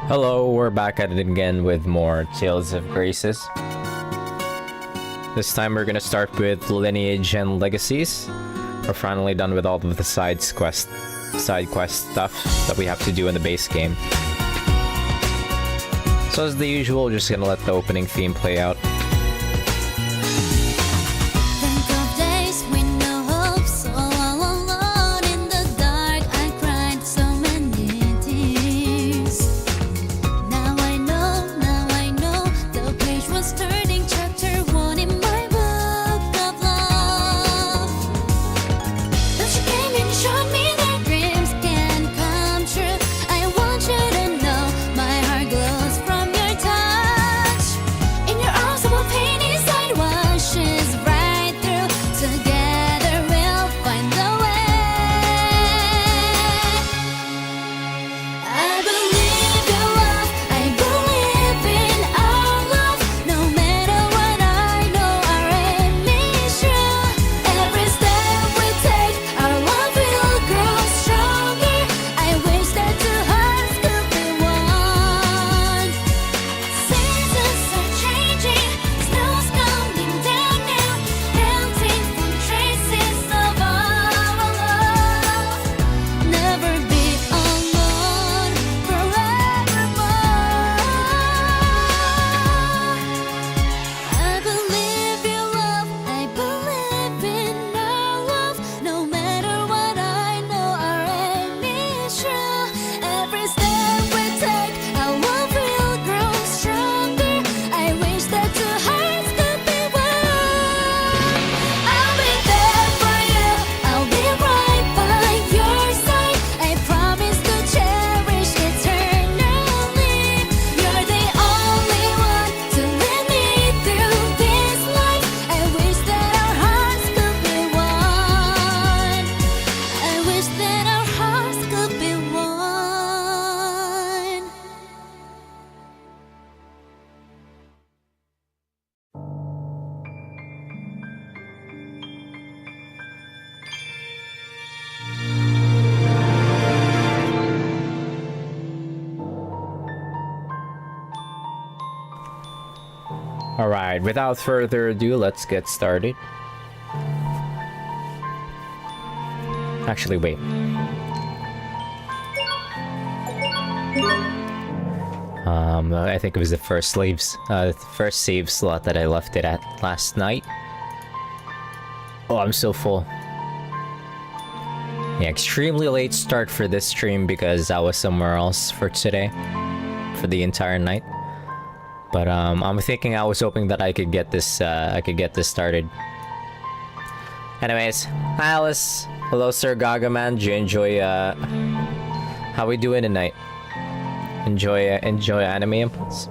Hello, we're back at it again with more Tales of Graces. This time we're gonna start with Lineage and Legacies. We're finally done with all of the side quest stuff that we have to do in the base game. So as the usual, just gonna let the opening theme play out. Alright, without further ado, let's get started. Actually, wait. I think it was the first save slot that I left it at last night. Oh, I'm so full. Yeah, extremely late start for this stream because I was somewhere else for today. For the entire night. But I'm hoping that I could get this started. Anyways, hi Alice. Hello Sir Gagaman. Do you enjoy how we doing tonight? Enjoy anime impulse.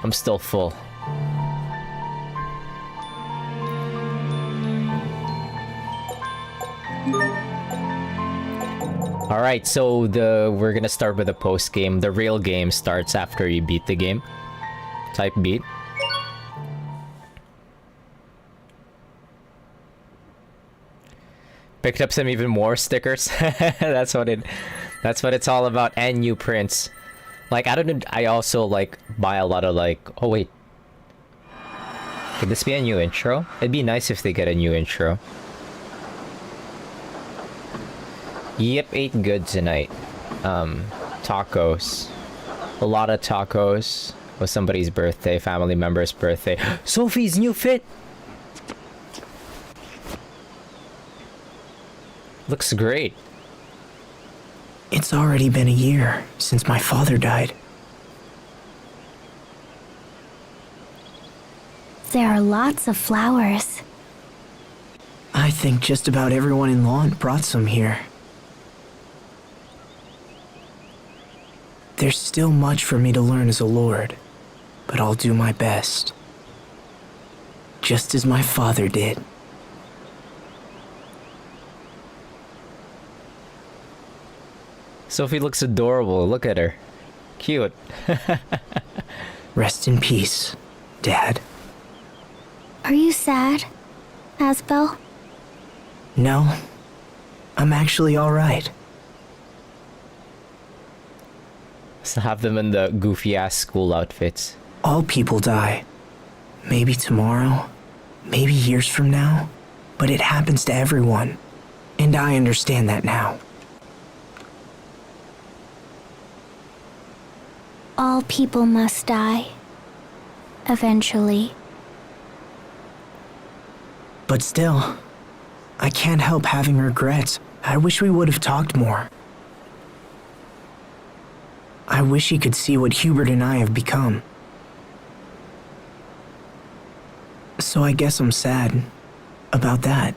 I'm still full. Alright, so we're gonna start with the post game. The real game starts after you beat the game. Type beat. Picked up some even more stickers. That's what it's all about, and new prints. Like, I don't know, I also like buy a lot of like, oh wait. Could this be a new intro? It'd be nice if they get a new intro. Yep, ate good tonight. Tacos. A lot of tacos. Was somebody's birthday, family member's birthday. Sophie's new fit! Looks great. It's already been a year since my father died. There are lots of flowers. I think just about everyone in Lawn brought some here. There's still much for me to learn as a lord, but I'll do my best. Just as my father did. Sophie looks adorable. Look at her. Cute. Rest in peace, Dad. Are you sad, Asbel? No, I'm actually alright. So have them in the goofy ass school outfits. All people die. Maybe tomorrow, maybe years from now, but it happens to everyone. And I understand that now. All people must die. Eventually. But still, I can't help having regrets. I wish we would have talked more. I wish he could see what Hubert and I have become. So I guess I'm sad about that.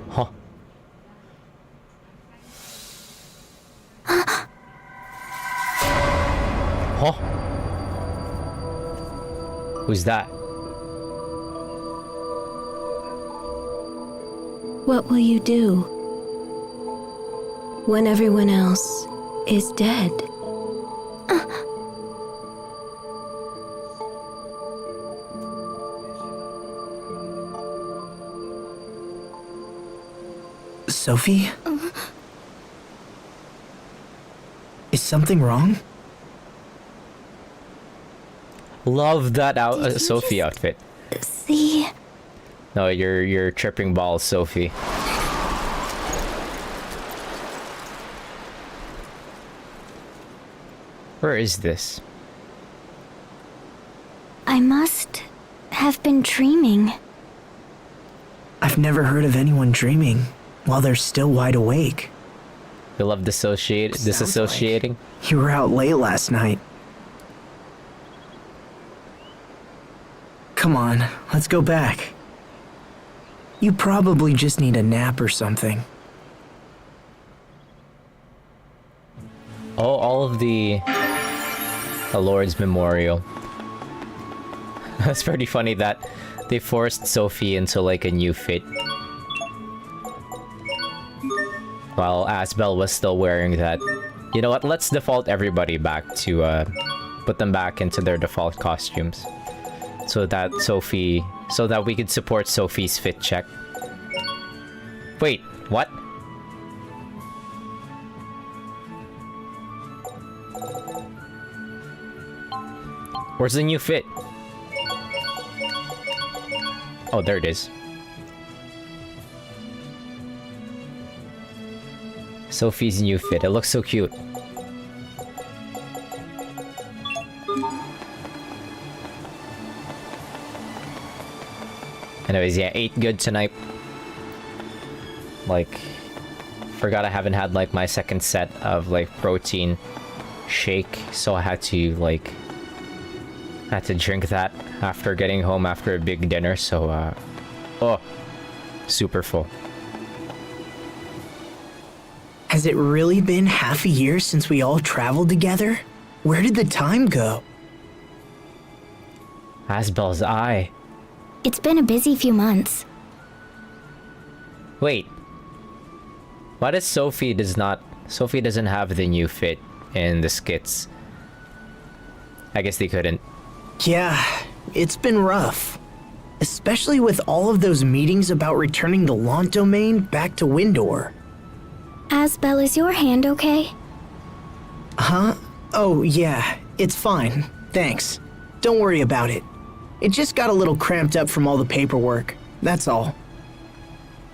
Huh. Huh? Who's that? What will you do when everyone else is dead? Sophie? Is something wrong? Love that Did you Sophie just- outfit. See? No, you're tripping balls, Sophie. Where is this? I must have been dreaming. I've never heard of anyone dreaming while they're still wide awake. You love disassociating? You were out late last night. Come on, let's go back. You probably just need a nap or something. Oh, all of the Lord's Memorial. That's pretty funny that they forced Sophie into like a new fit. While Asbel was still wearing that. You know what, let's default everybody back to put them back into their default costumes. So that we could support Sophie's fit check. Wait, what? Where's the new fit? Oh, there it is. Sophie's new fit. It looks so cute. Anyways, yeah, ate good tonight. Like, forgot I haven't had like my second set of like protein shake, so I had to drink that after getting home after a big dinner, so oh, super full. Has it really been half a year since we all traveled together? Where did the time go? Asbel's eye. It's been a busy few months. Wait. Why does Sophie doesn't have the new fit in the skits? I guess they couldn't. Yeah, it's been rough. Especially with all of those meetings about returning the Lant domain back to Windor. Asbel, is your hand okay? Huh? Oh, yeah, it's fine. Thanks. Don't worry about it. It just got a little cramped up from all the paperwork. That's all.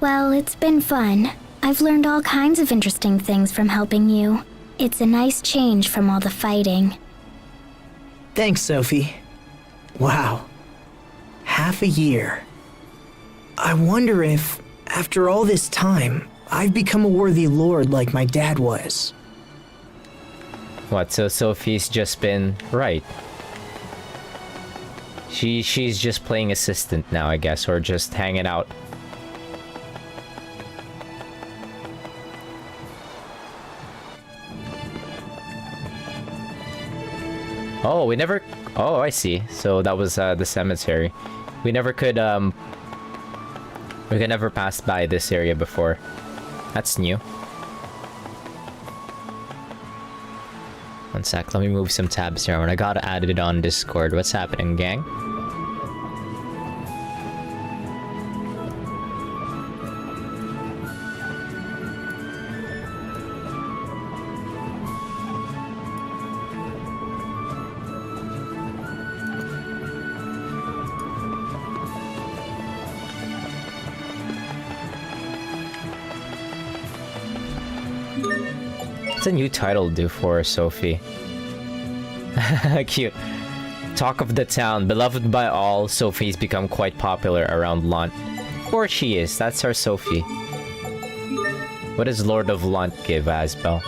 Well, it's been fun. I've learned all kinds of interesting things from helping you. It's a nice change from all the fighting. Thanks, Sophie. Wow. Half a year. I wonder if, after all this time, I've become a worthy lord like my dad was. What, so Sophie's just been right? She's just playing assistant now, I guess, or just hanging out. Oh, we never... Oh, I see. So that was the cemetery. We never could never pass by this area before. That's new. one sec. Let me move some tabs here. When I got added on Discord. What's happening, gang? What's a new title do for Sophie? Cute. Talk of the town, beloved by all, Sophie's become quite popular around Lant. Or she is, that's her Sophie. What does Lord of Lant give Asbel?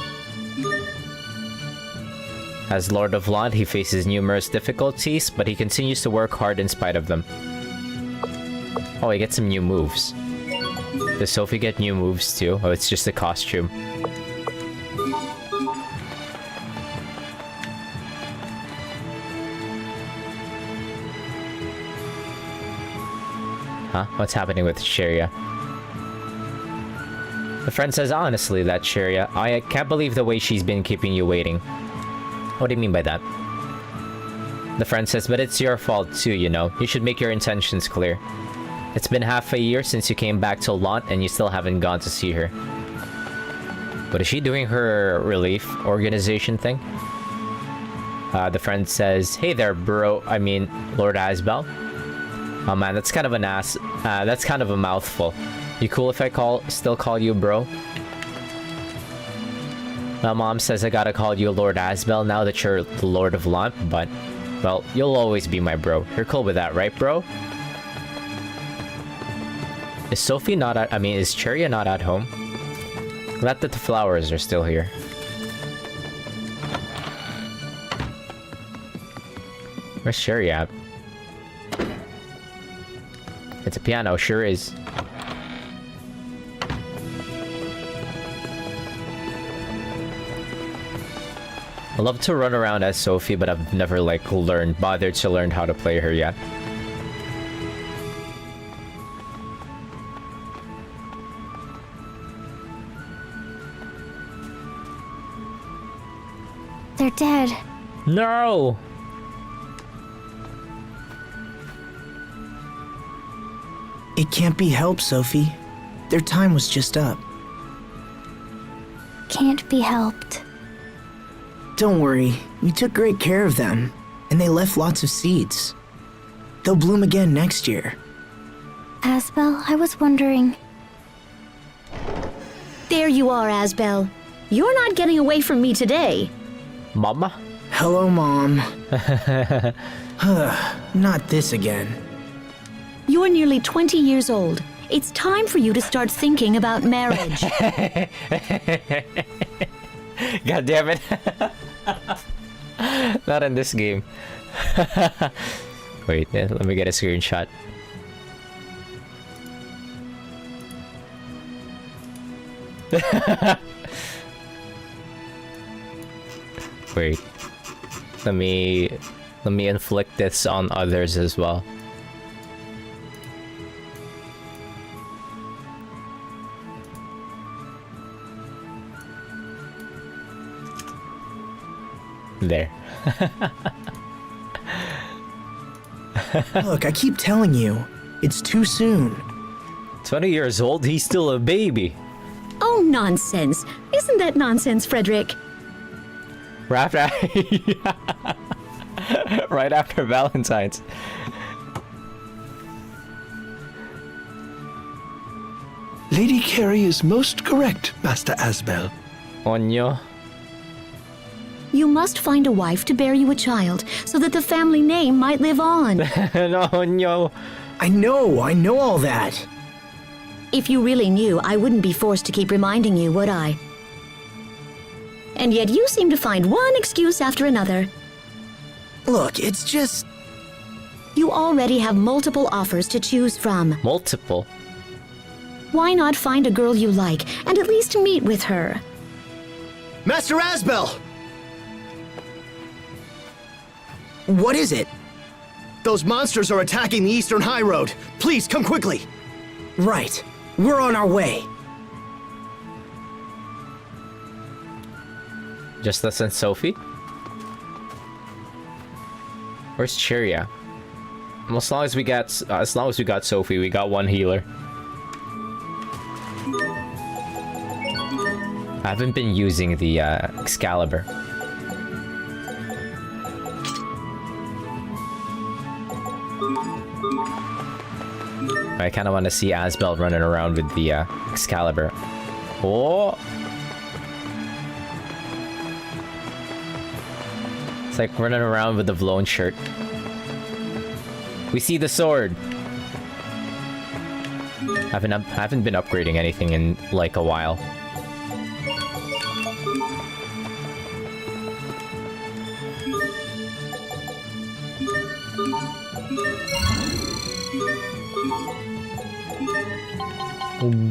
As Lord of Lant, he faces numerous difficulties, but he continues to work hard in spite of them. Oh, he gets some new moves. Does Sophie get new moves too? Oh, it's just a costume. Huh? What's happening with Sheria? The friend says, honestly, that Sheria, I can't believe the way she's been keeping you waiting. What do you mean by that? The friend says, but it's your fault too, you know. You should make your intentions clear. It's been half a year since you came back to Lant and you still haven't gone to see her. But is she doing her relief organization thing? The friend says, hey there, bro. I mean, Lord Asbel. Oh man, that's kind of an ass. That's kind of a mouthful. You cool if I still call you bro? My mom says I gotta call you Lord Asbel now that you're the Lord of Lant, but well, you'll always be my bro. You're cool with that, right, bro? Is Sophie not at? I mean, is Cheria not at home? Glad that the flowers are still here. Where's Cheria at? It's a piano, sure is. I love to run around as Sophie, but I've never like bothered to learn how to play her yet. They're dead. No! It can't be helped, Sophie. Their time was just up. Can't be helped. Don't worry, we took great care of them, and they left lots of seeds. They'll bloom again next year. Asbel, I was wondering. There you are, Asbel. You're not getting away from me today. Mama? Hello, Mom. Not this again. You're nearly 20 years old. It's time for you to start thinking about marriage. God damn it. Not in this game. Wait, let me get a screenshot. Wait. Let me inflict this on others as well. There. Look, I keep telling you, it's too soon. 20 years old, he's still a baby. Oh, nonsense. Isn't that nonsense, Frederick? Right after, right after Valentine's. Lady Carey is most correct, Master Asbel. Onyo. You must find a wife to bear you a child, so that the family name might live on. No, Onyo. I know all that. If you really knew, I wouldn't be forced to keep reminding you, would I? And yet you seem to find one excuse after another. Look, it's just... You already have multiple offers to choose from. Multiple? Why not find a girl you like, and at least meet with her? Master Asbel! What is it? Those monsters are attacking the Eastern High Road. Please, come quickly. Right. We're on our way. Just listen, Sophie. Where's Cheria? Well, as long as we got Sophie, we got one healer. I haven't been using the Excalibur. I kind of want to see Asbel running around with the Excalibur. Oh! It's like running around with the Vlone shirt. We see the sword! I haven't been upgrading anything in like a while.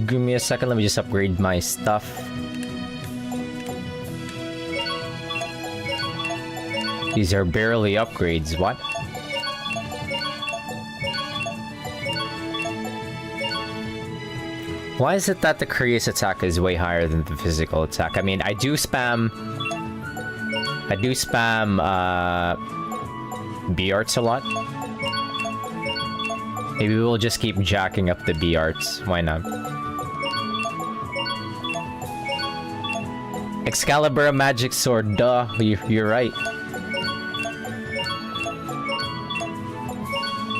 Give me a second, let me just upgrade my stuff. These are barely upgrades, what? Why is it that the Curious attack is way higher than the physical attack? I mean, I do spam B-arts a lot. Maybe we'll just keep jacking up the B-arts. Why not? Excalibur, a magic sword. Duh, you're right.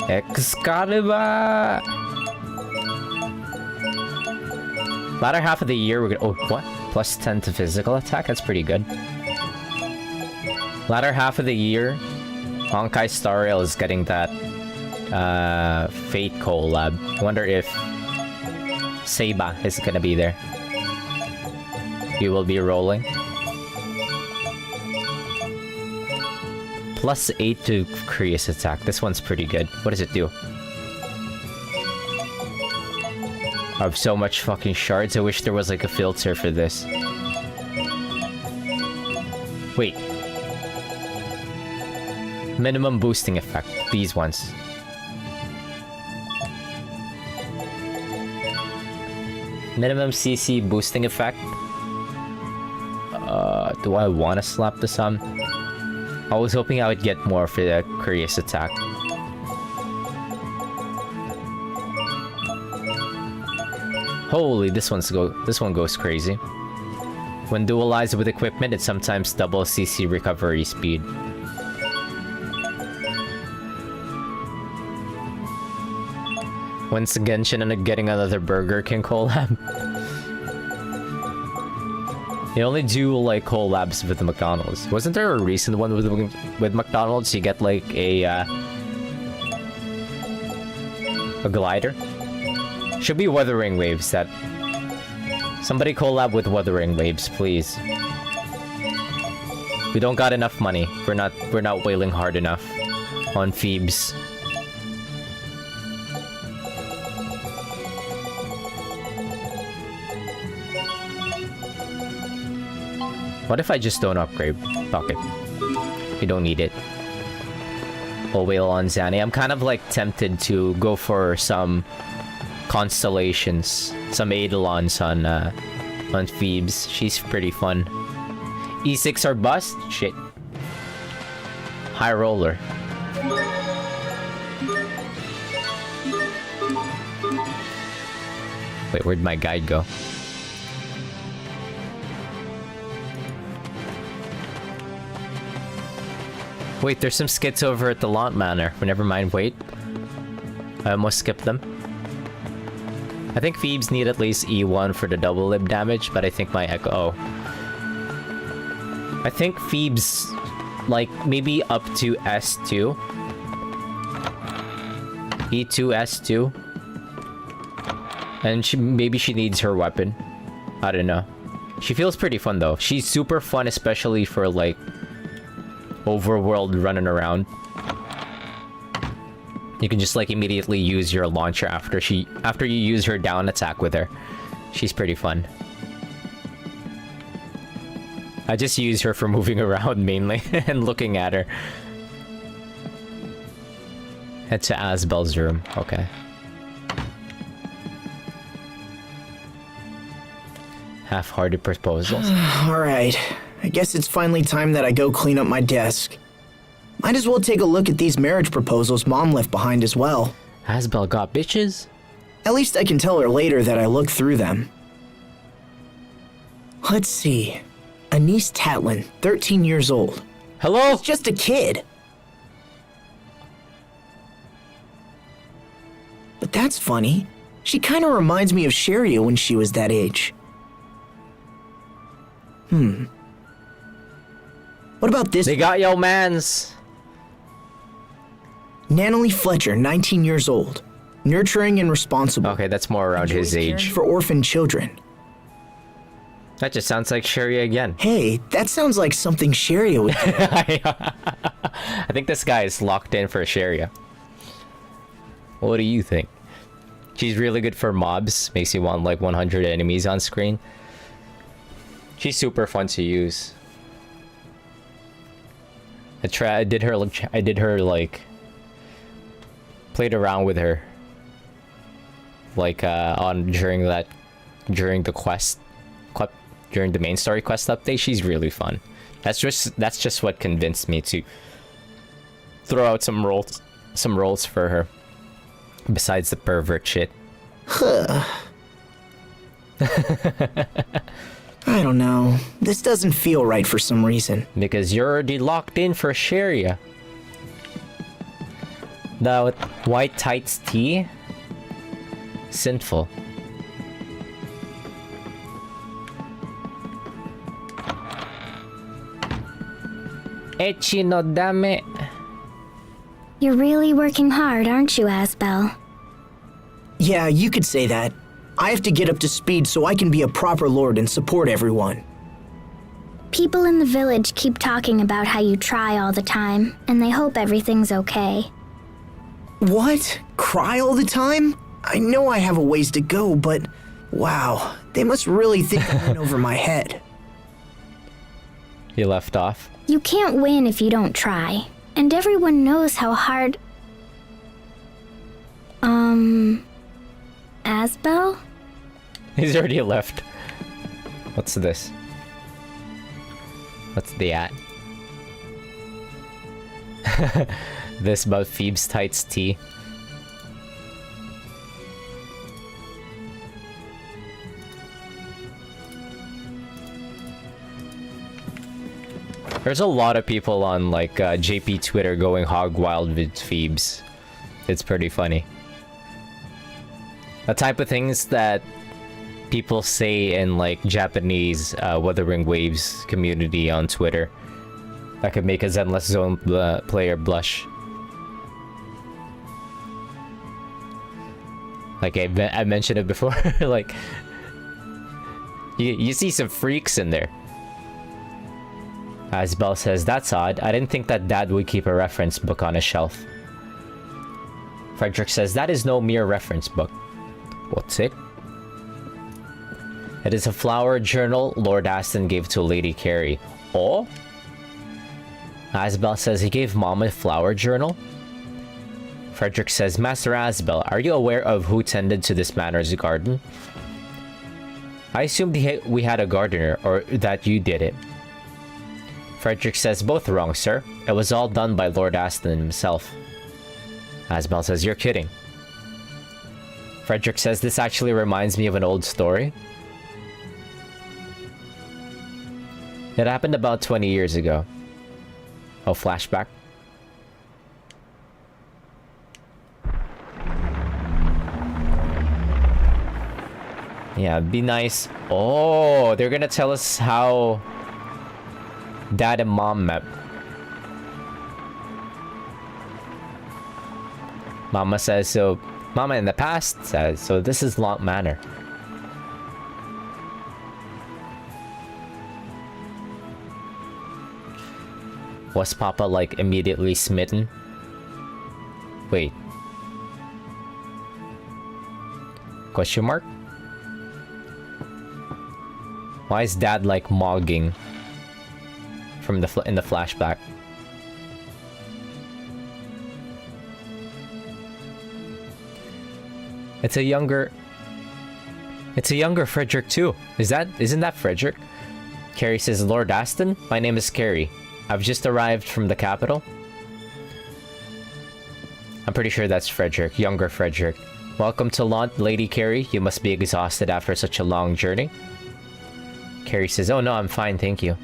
Excalibur! Latter half of the year, we're gonna... Oh, what? Plus 10 to physical attack? That's pretty good. Latter half of the year, Honkai Star Rail is getting that Fate collab. Wonder if Seiba is gonna be there. You will be rolling. Plus 8 to Curious attack. This one's pretty good. What does it do? I have so much fucking shards. I wish there was like a filter for this. Wait. Minimum boosting effect. These ones. Minimum CC boosting effect. Do I want to slap this on? I was hoping I would get more for the Curious attack. Holy, this one goes crazy. When dualized with equipment, it sometimes doubles CC recovery speed. When's Genshin and getting another Burger King collab? They only do like collabs with the McDonald's. Wasn't there a recent one with McDonald's? You get like a glider. Should be Wuthering Waves. That somebody collab with Wuthering Waves, please. We don't got enough money. We're not wailing hard enough on Phoebes. What if I just don't upgrade? Fuck it. We don't need it. We'll wail on Zanny. I'm kind of like tempted to go for some constellations, some Eidolons on Phoebes. She's pretty fun. E6 or bust? Shit. High roller. Wait, where'd my guide go? Wait, there's some skits over at the Lant Manor. But never mind, wait. I almost skipped them. I think Phoebes need at least E1 for the double lib damage, but I think my Echo... Oh. I think Phoebes, like, maybe up to S2. E2, S2. And maybe she needs her weapon. I don't know. She feels pretty fun, though. She's super fun, especially for, like, overworld running around. You can just like immediately use your launcher after you use her down attack with her. She's pretty fun. I just use her for moving around mainly and looking at her. Head to Asbel's room. Okay. Half-hearted proposals. Alright. I guess it's finally time that I go clean up my desk. Might as well take a look at these marriage proposals Mom left behind as well. Asbel got bitches? At least I can tell her later that I looked through them. Let's see. Anise Tatlin, 13 years old. Hello? Just a kid. But that's funny. She kind of reminds me of Sharia when she was that age. What about this? They got yo mans. Natalie Fletcher, 19 years old. Nurturing and responsible. Okay, that's more around his age. For orphan children. That just sounds like Sharia again. Hey, that sounds like something Sharia would do. I think this guy is locked in for Sharia. What do you think? She's really good for mobs. Makes you want like 100 enemies on screen. She's super fun to use. I did her like played around with her like during the quest, during the main story quest update. She's really fun. That's just what convinced me to throw out some roles for her, besides the pervert shit. I don't know. This doesn't feel right for some reason. Because you're already locked in for Sharia. The white tights tea? Sinful. Echi no dame. You're really working hard, aren't you, Asbel? Yeah, you could say that. I have to get up to speed so I can be a proper lord and support everyone. People in the village keep talking about how you try all the time, and they hope everything's okay. What? Cry all the time? I know I have a ways to go, but wow, they must really think I went over my head. You left off. You can't win if you don't try, and everyone knows how hard... Asbel? He's already left. What's this? What's the at? This about Phoebe's tights tea. There's a lot of people on like JP Twitter going hog wild with Phoebes. It's pretty funny. The type of things that people say in like Japanese Wuthering Waves community on Twitter that could make a Zenless Zone player blush. Like I mentioned it before, like you see some freaks in there. Asbel says, that's odd. I didn't think that Dad would keep a reference book on a shelf. Frederick says, that is no mere reference book. What's it? It is a flower journal Lord Aston gave to Lady Carey. Oh? Asbel says he gave Mom a flower journal? Frederick says, Master Asbel, are you aware of who tended to this manor's garden? I assumed we had a gardener, or that you did it. Frederick says, both wrong, sir. It was all done by Lord Aston himself. Asbel says, you're kidding. Frederick says, this actually reminds me of an old story. It happened about 20 years ago. Oh, flashback. Yeah, be nice. Oh, they're gonna tell us how Dad and Mom met. Mama says, so Mama in the past says, so this is Lant Manor. Was Papa like immediately smitten? Wait. Question mark? Why is Dad like mogging from in the flashback? It's a younger Frederick too. Isn't that Frederick? Carrie says, Lord Aston, my name is Carrie. I've just arrived from the capital. I'm pretty sure that's Frederick, younger Frederick. Welcome to Launt, Lady Carrie. You must be exhausted after such a long journey. Carrie says, oh no, I'm fine, thank you.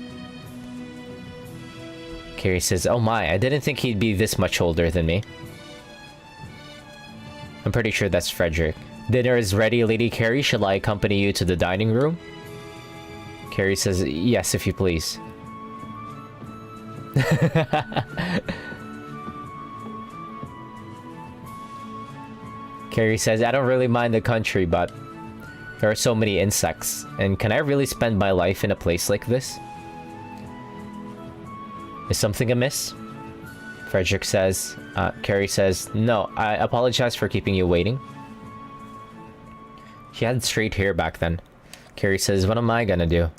Carrie says, oh my, I didn't think he'd be this much older than me. I'm pretty sure that's Frederick. Dinner is ready, Lady Carrie. Shall I accompany you to the dining room? Carrie says, yes, if you please. Carrie says, I don't really mind the country, but there are so many insects. And can I really spend my life in a place like this? Is something amiss? Frederick says, Carrie says, no, I apologize for keeping you waiting. She had straight hair back then. Carrie says, what am I gonna do?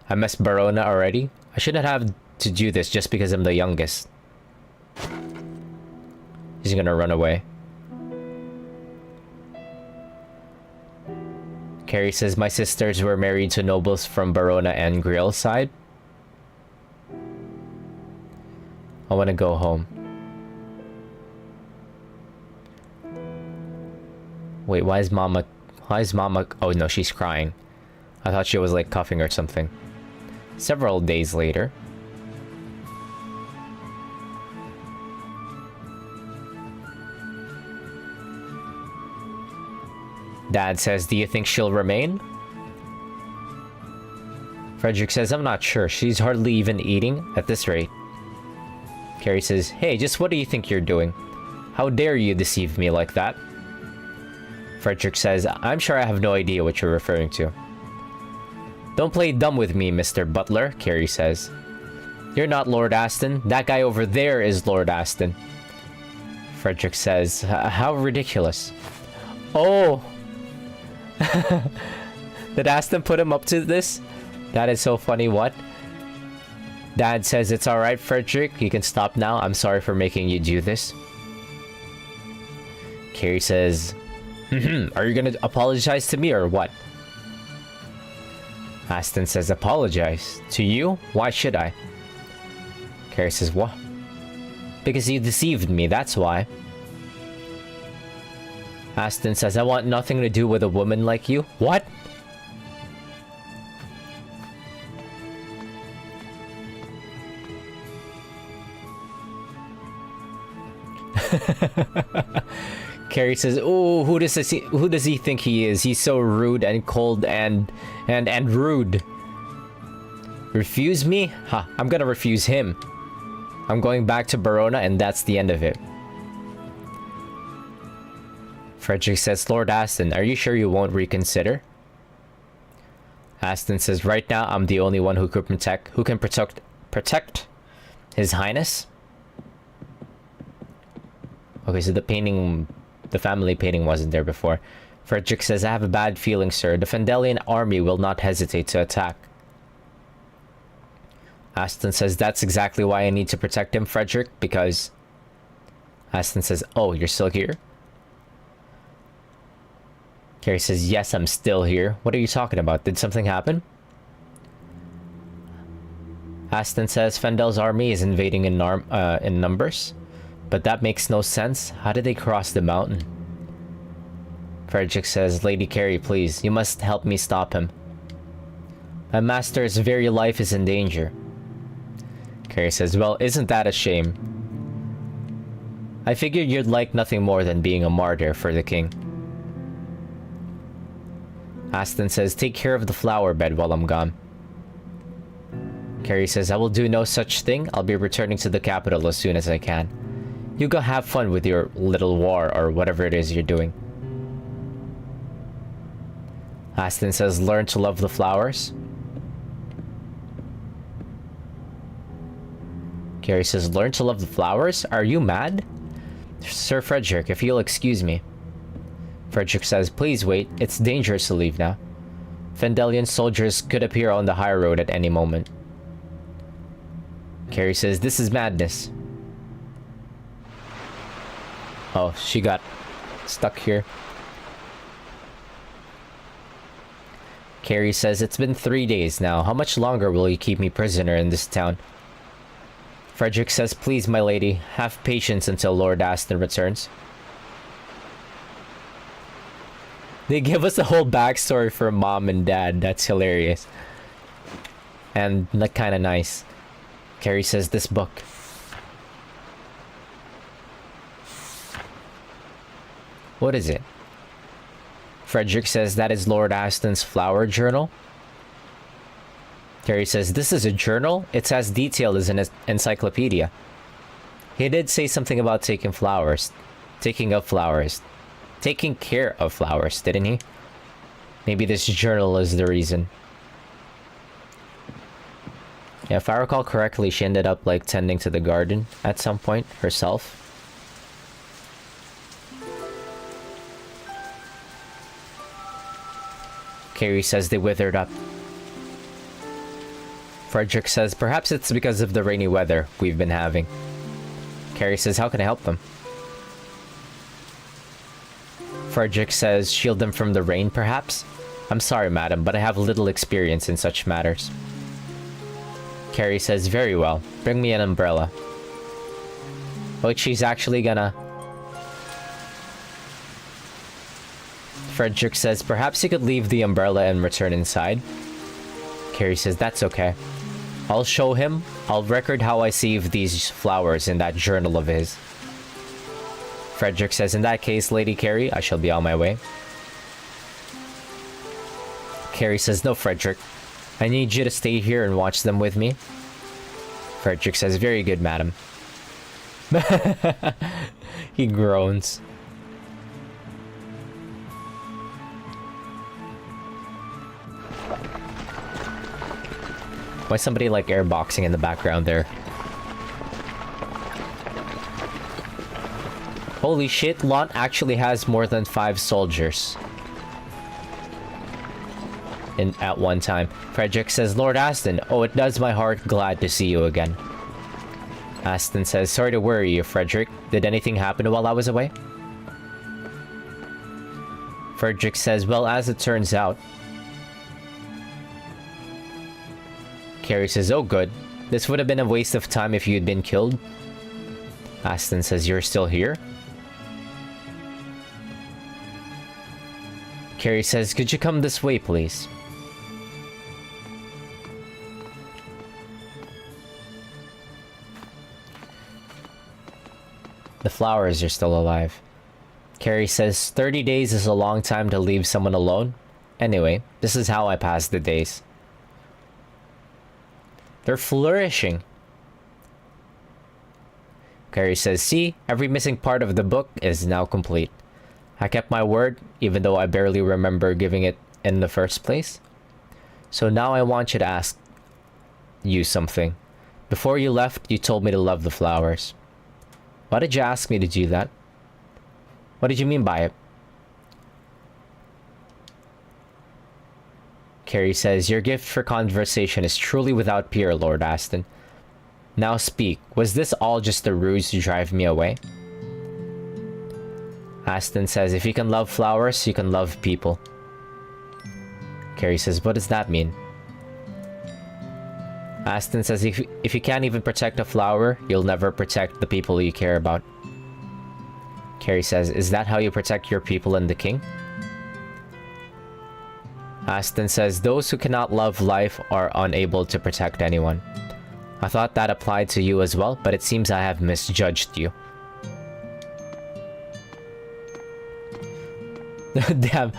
I messed Barona already? I shouldn't have to do this just because I'm the youngest. He's gonna run away. Carrie says, my sisters were married to nobles from Barona and Grill side. I want to go home. Wait, why is Mama... Oh no, she's crying. I thought she was like coughing or something. Several days later. Dad says, do you think she'll remain? Frederick says, I'm not sure. She's hardly even eating at this rate. Carrie says, hey, just what do you think you're doing? How dare you deceive me like that? Frederick says, I'm sure I have no idea what you're referring to. Don't play dumb with me, Mr. Butler, Carrie says. You're not Lord Aston. That guy over there is Lord Aston. Frederick says, how ridiculous. Oh! Did Aston put him up to this? That is so funny, what? Dad says, it's alright, Frederick. You can stop now. I'm sorry for making you do this. Carrie says, are you gonna apologize to me or what? Aston says, apologize? To you? Why should I? Carrie says, what? Because you deceived me, that's why. Aston says, I want nothing to do with a woman like you. What? Carrie says, oh, who does he think he is? He's so rude and cold and rude. Refuse me? Ha, I'm gonna refuse him. I'm going back to Barona and that's the end of it. Frederick says, Lord Aston, are you sure you won't reconsider? Aston says, right now I'm the only one who can protect His Highness. Okay, so the family painting wasn't there before. Frederick says, I have a bad feeling, sir. The Fendelian army will not hesitate to attack. Aston says, that's exactly why I need to protect him, Frederick, because... Aston says, oh, you're still here? Carrie says, yes, I'm still here. What are you talking about? Did something happen? Aston says, Fendel's army is invading in numbers. But that makes no sense. How did they cross the mountain? Frederick says, Lady Carrie, please, you must help me stop him. My master's very life is in danger. Carrie says, well, isn't that a shame? I figured you'd like nothing more than being a martyr for the king. Aston says, take care of the flower bed while I'm gone. Carrie says, I will do no such thing. I'll be returning to the capital as soon as I can. You go have fun with your little war or whatever it is you're doing. Aston says, learn to love the flowers. Carrie says, learn to love the flowers? Are you mad? Sir Frederick, if you'll excuse me. Frederick says, please wait. It's dangerous to leave now. Fendelian soldiers could appear on the high road at any moment. Carrie says, this is madness. Oh, she got stuck here. Carrie says, it's been 3 days now. How much longer will you keep me prisoner in this town? Frederick says, please, my lady, have patience until Lord Aston returns. They give us a whole backstory for mom and dad. That's hilarious. And like kind of nice. Carrie says, this book. What is it? Frederick says, that is Lord Aston's flower journal. Carrie says, this is a journal? It's as detailed as an encyclopedia. He did say something about taking flowers. Taking up flowers. Taking care of flowers, didn't he? Maybe this journal is the reason. Yeah, if I recall correctly, she ended up like tending to the garden at some point herself. Carrie says they withered up. Frederick says, perhaps it's because of the rainy weather we've been having. Carrie says, how can I help them? Frederick says, shield them from the rain, perhaps? I'm sorry, madam, but I have little experience in such matters. Carrie says, very well. Bring me an umbrella. But she's actually gonna... Frederick says, perhaps you could leave the umbrella and return inside. Carrie says, that's okay. I'll show him. I'll record how I saved these flowers in that journal of his. Frederick says, in that case, Lady Carrie, I shall be on my way. Carrie says, no, Frederick. I need you to stay here and watch them with me. Frederick says, very good, madam. He groans. Why somebody like airboxing in the background there? Holy shit, Lon actually has more than 5 soldiers. At one time. Frederick says, Lord Aston, oh, it does my heart glad to see you again. Aston says, sorry to worry you, Frederick. Did anything happen while I was away? Frederick says, well, as it turns out. Carrie says, oh good. This would have been a waste of time if you'd been killed. Aston says, you're still here? Carrie says, could you come this way, please? The flowers are still alive. Carrie says, 30 days is a long time to leave someone alone. Anyway, this is how I pass the days. They're flourishing. Carrie says, see, every missing part of the book is now complete. I kept my word, even though I barely remember giving it in the first place. So now I want you to ask you something. Before you left, you told me to love the flowers. Why did you ask me to do that? What did you mean by it? Carrie says, your gift for conversation is truly without peer, Lord Aston. Now speak, was this all just a ruse to drive me away? Aston says, if you can love flowers, you can love people. Carrie says, what does that mean? Aston says, if you can't even protect a flower, you'll never protect the people you care about. Carrie says, is that how you protect your people and the king? Aston says, those who cannot love life are unable to protect anyone. I thought that applied to you as well, but it seems I have misjudged you. Damn.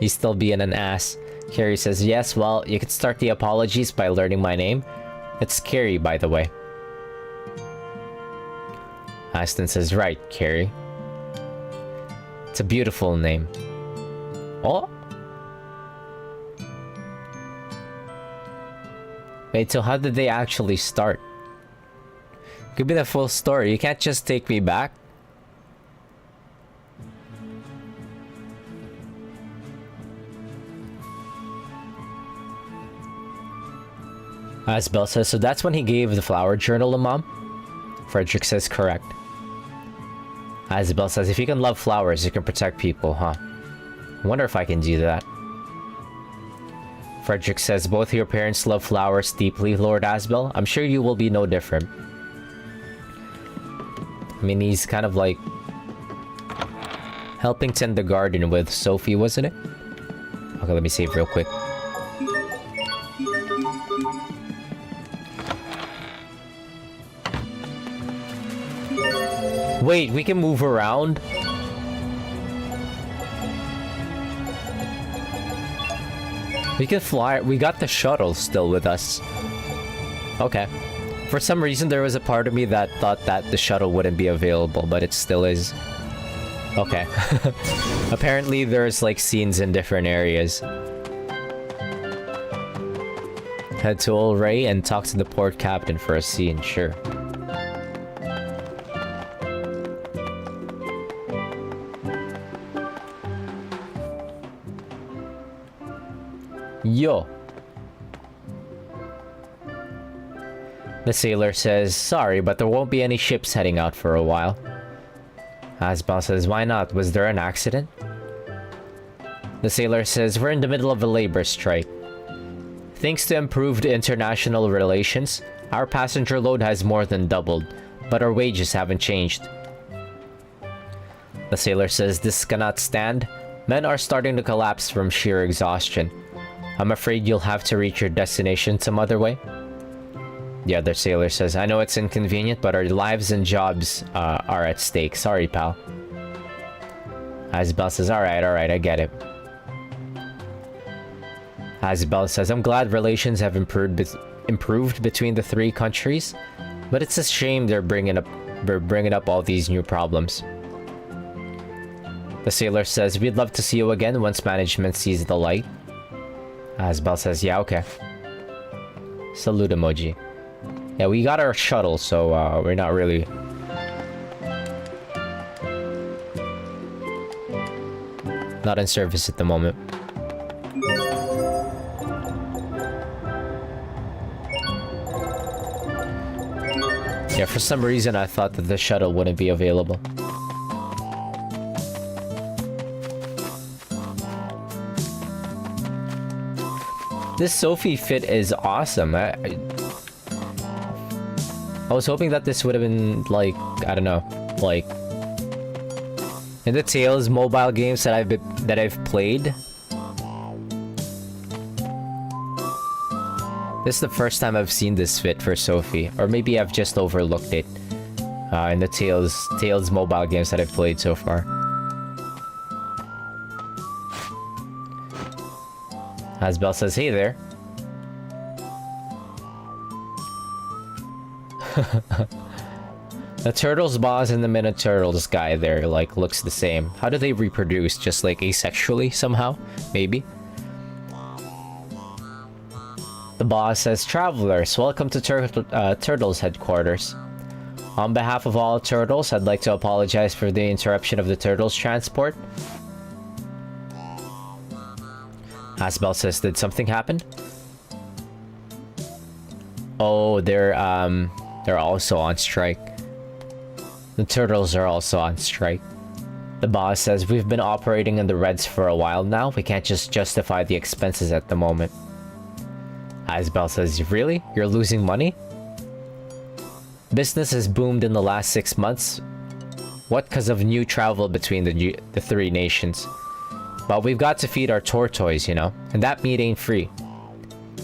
He's still being an ass. Carrie says, yes, well, you could start the apologies by learning my name. It's Carrie, by the way. Aston says, right, Carrie. It's a beautiful name. Oh? Wait, so how did they actually start? Give me the full story. You can't just take me back. Asbel says, so that's when he gave the flower journal to Mom? Frederick says, correct. Asbel says, if you can love flowers, you can protect people, huh? I wonder if I can do that. Frederick says, both your parents love flowers deeply, Lord Asbel. I'm sure you will be no different. I mean, he's kind of like helping tend the garden with Sophie, wasn't it? Okay, let me save real quick. Wait, we can move around? We can fly. We got the shuttle still with us. Okay. For some reason, there was a part of me that thought that the shuttle wouldn't be available, but it still is. Okay. Apparently, there's like scenes in different areas. Head to Old Ray and talk to the port captain for a scene, sure. Yo. The sailor says, sorry, but there won't be any ships heading out for a while. Asbel says, why not? Was there an accident? The sailor says, we're in the middle of a labor strike. Thanks to improved international relations, our passenger load has more than doubled, but our wages haven't changed. The sailor says, this cannot stand. Men are starting to collapse from sheer exhaustion. I'm afraid you'll have to reach your destination some other way. The other sailor says, I know it's inconvenient, but our lives and jobs are at stake. Sorry, pal. Asbel says, alright, I get it. Asbel says, I'm glad relations have improved between the three countries, but it's a shame they're bringing up all these new problems. The sailor says, we'd love to see you again once management sees the light. Asbel says, yeah, okay. Salute emoji. Yeah, we got our shuttle, so we're not really... not in service at the moment. Yeah, for some reason I thought that the shuttle wouldn't be available. This Sophie fit is awesome. I was hoping that this would have been like, I don't know, like in the Tales mobile games that I've played. This is the first time I've seen this fit for Sophie, or maybe I've just overlooked it in the Tales mobile games that I've played so far. Asbel says, hey there. The Turtles boss and the Minute Turtles guy there, like, looks the same. How do they reproduce? Just, like, asexually somehow? Maybe? The boss says, travelers, welcome to Turtles headquarters. On behalf of all Turtles, I'd like to apologize for the interruption of the Turtles transport. Asbel says, did something happen? Oh, they're also on strike. The Turtles are also on strike. The boss says, we've been operating in the reds for a while now. We can't just justify the expenses at the moment. Asbel says, really? You're losing money? Business has boomed in the last 6 months. What, because of new travel between the three nations? But we've got to feed our tortoise, you know? And that meat ain't free.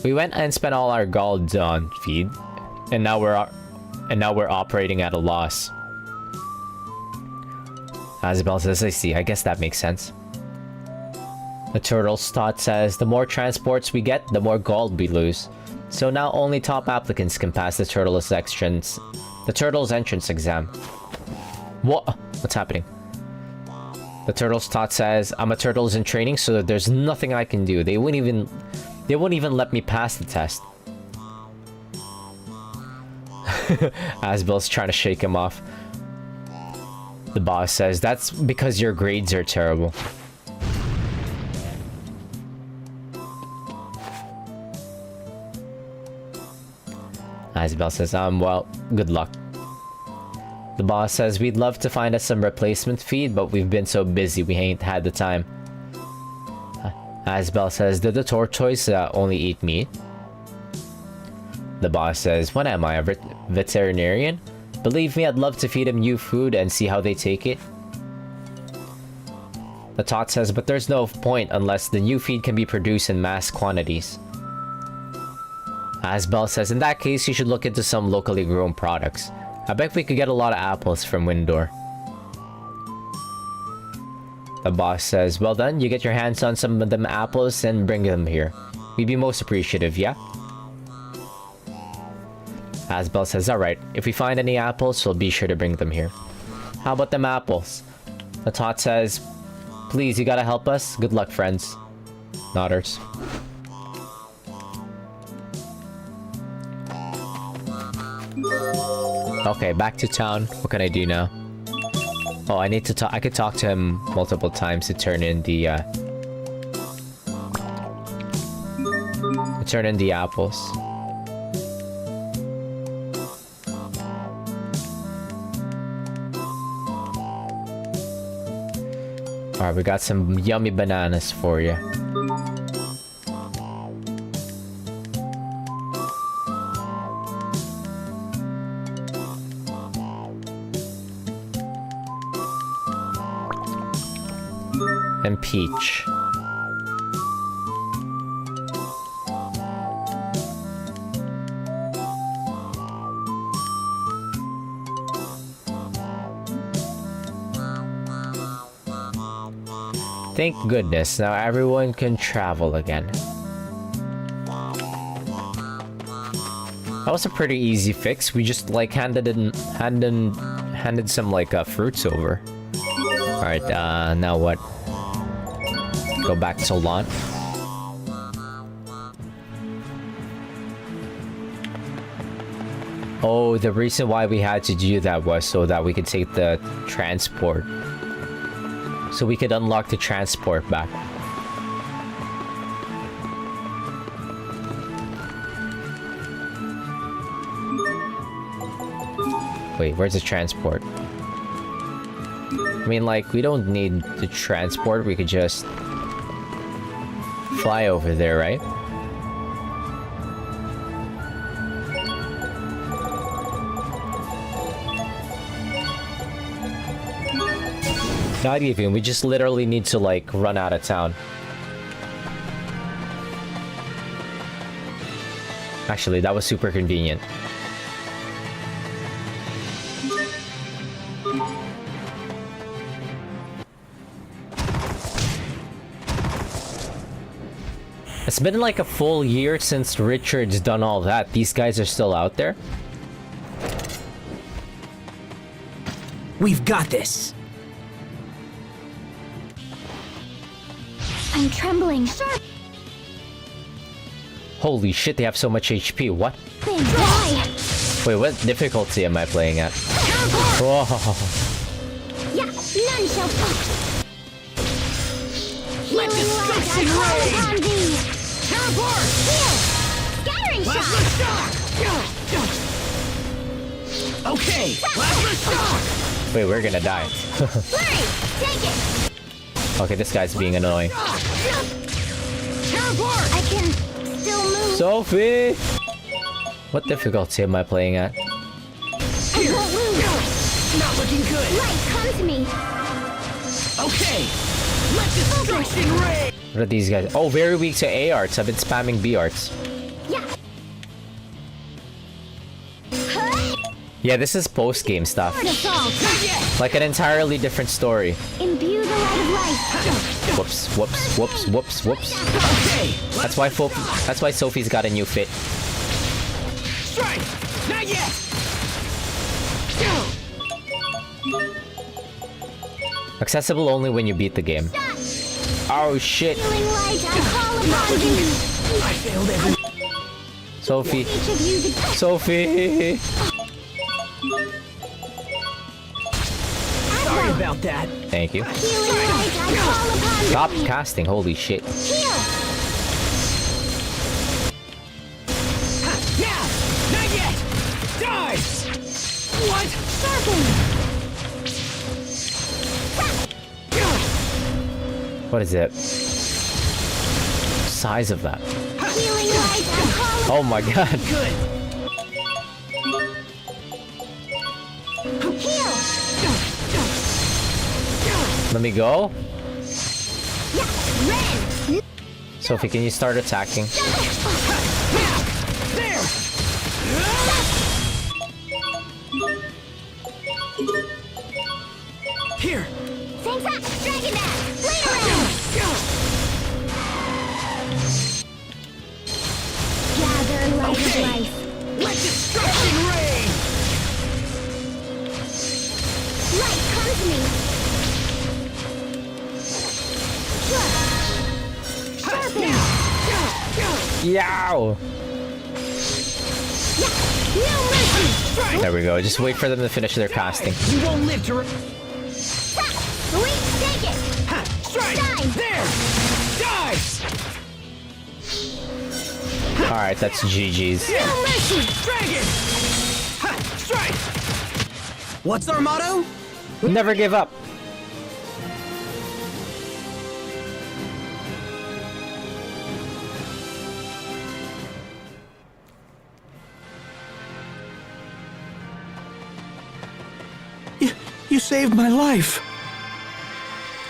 We went and spent all our gold on feed. And now we're operating at a loss. Asbel says, I see. I guess that makes sense. The Turtles thought says, the more transports we get, the more gold we lose. So now only top applicants can pass the Turtles entrance exam. What? What's happening? The Turtles thought says, I'm a Turtles in training, so there's nothing I can do. They won't even let me pass the test. Asbel's trying to shake him off. The boss says, that's because your grades are terrible. Asbel says, well, good luck. The boss says, we'd love to find us some replacement feed, but we've been so busy we ain't had the time. Asbel says, "Did the tortoise only eat meat?" The boss says, "What am I, a veterinarian? Believe me, I'd love to feed them new food and see how they take it." The tot says, "But there's no point unless the new feed can be produced in mass quantities." Asbel says, "In that case, you should look into some locally grown products. I bet we could get a lot of apples from Windor." The boss says, "Well then, you get your hands on some of them apples and bring them here. We'd be most appreciative, yeah?" Asbel says, "Alright, if we find any apples, we'll be sure to bring them here." "How about them apples?" The tot says, "Please, you gotta help us. Good luck, friends." Nodders. Okay, back to town. What can I do now? Oh, I need to talk. I could talk to him multiple times to turn in the apples. Alright, we got some yummy bananas for you. And peach. Thank goodness, now everyone can travel again. That was a pretty easy fix. We just like handed some like fruits over. All right, now what? Go back to lawn. Oh, the reason why we had to do that was so that we could take the transport. So we could unlock the transport back. Wait, where's the transport? I mean, like, we don't need the transport. We could just fly over there, right? Not even. We just literally need to, like, run out of town. Actually, that was super convenient. It's been like a full year since Richard's done all that. These guys are still out there? We've got this. I'm trembling. Holy shit, they have so much HP. What? Then die. Wait, what difficulty am I playing at? Whoa. Yeah, none shall touch. Let destruction reign! Teleport! Heal. Scattering Plasma shot. shock! Okay, plasma shock! Wait, we're gonna die. Flurry. Take it. Okay, this guy's being annoying. Teleport! I can still move. Sophie! What difficulty am I playing at? I won't lose. Not looking good. Light, come to me. Okay, let destruction reign! What are these guys? Oh, very weak to A arts. I've been spamming B arts. Yeah. Yeah, this is post-game stuff. Assault. Like an entirely different story. Imbue the light of life. Whoops, whoops, whoops, whoops, whoops. Okay, That's why Sophie's got a new fit. strike! Not yet! Accessible only when you beat the game. Oh shit. Healing light, I call upon thee. I failed every... Sophie. Each of you the Sophie. Sorry about that. Thank you. healing light, I call upon thee. Stop casting. Holy shit. Heal. Now! Not yet! Die! What? Sharpen. What is it? size of that. Healing light and call Oh my god. heal. Let me go. Ren. Sophie, can you start attacking? Here! Thanks up. Dragon Dash. Blade around. Gather light of life. Let destruction reign! Light, come to me. Sharpen. Yow! No mercy. There we go. Just wait for them to finish their casting. You won't live to Sweet, take it. Ha! Strike! Die. There! Die! Alright, that's GG's. No mercy. Dragon! Ha! Strike! What's our motto? Never give up. You saved my life.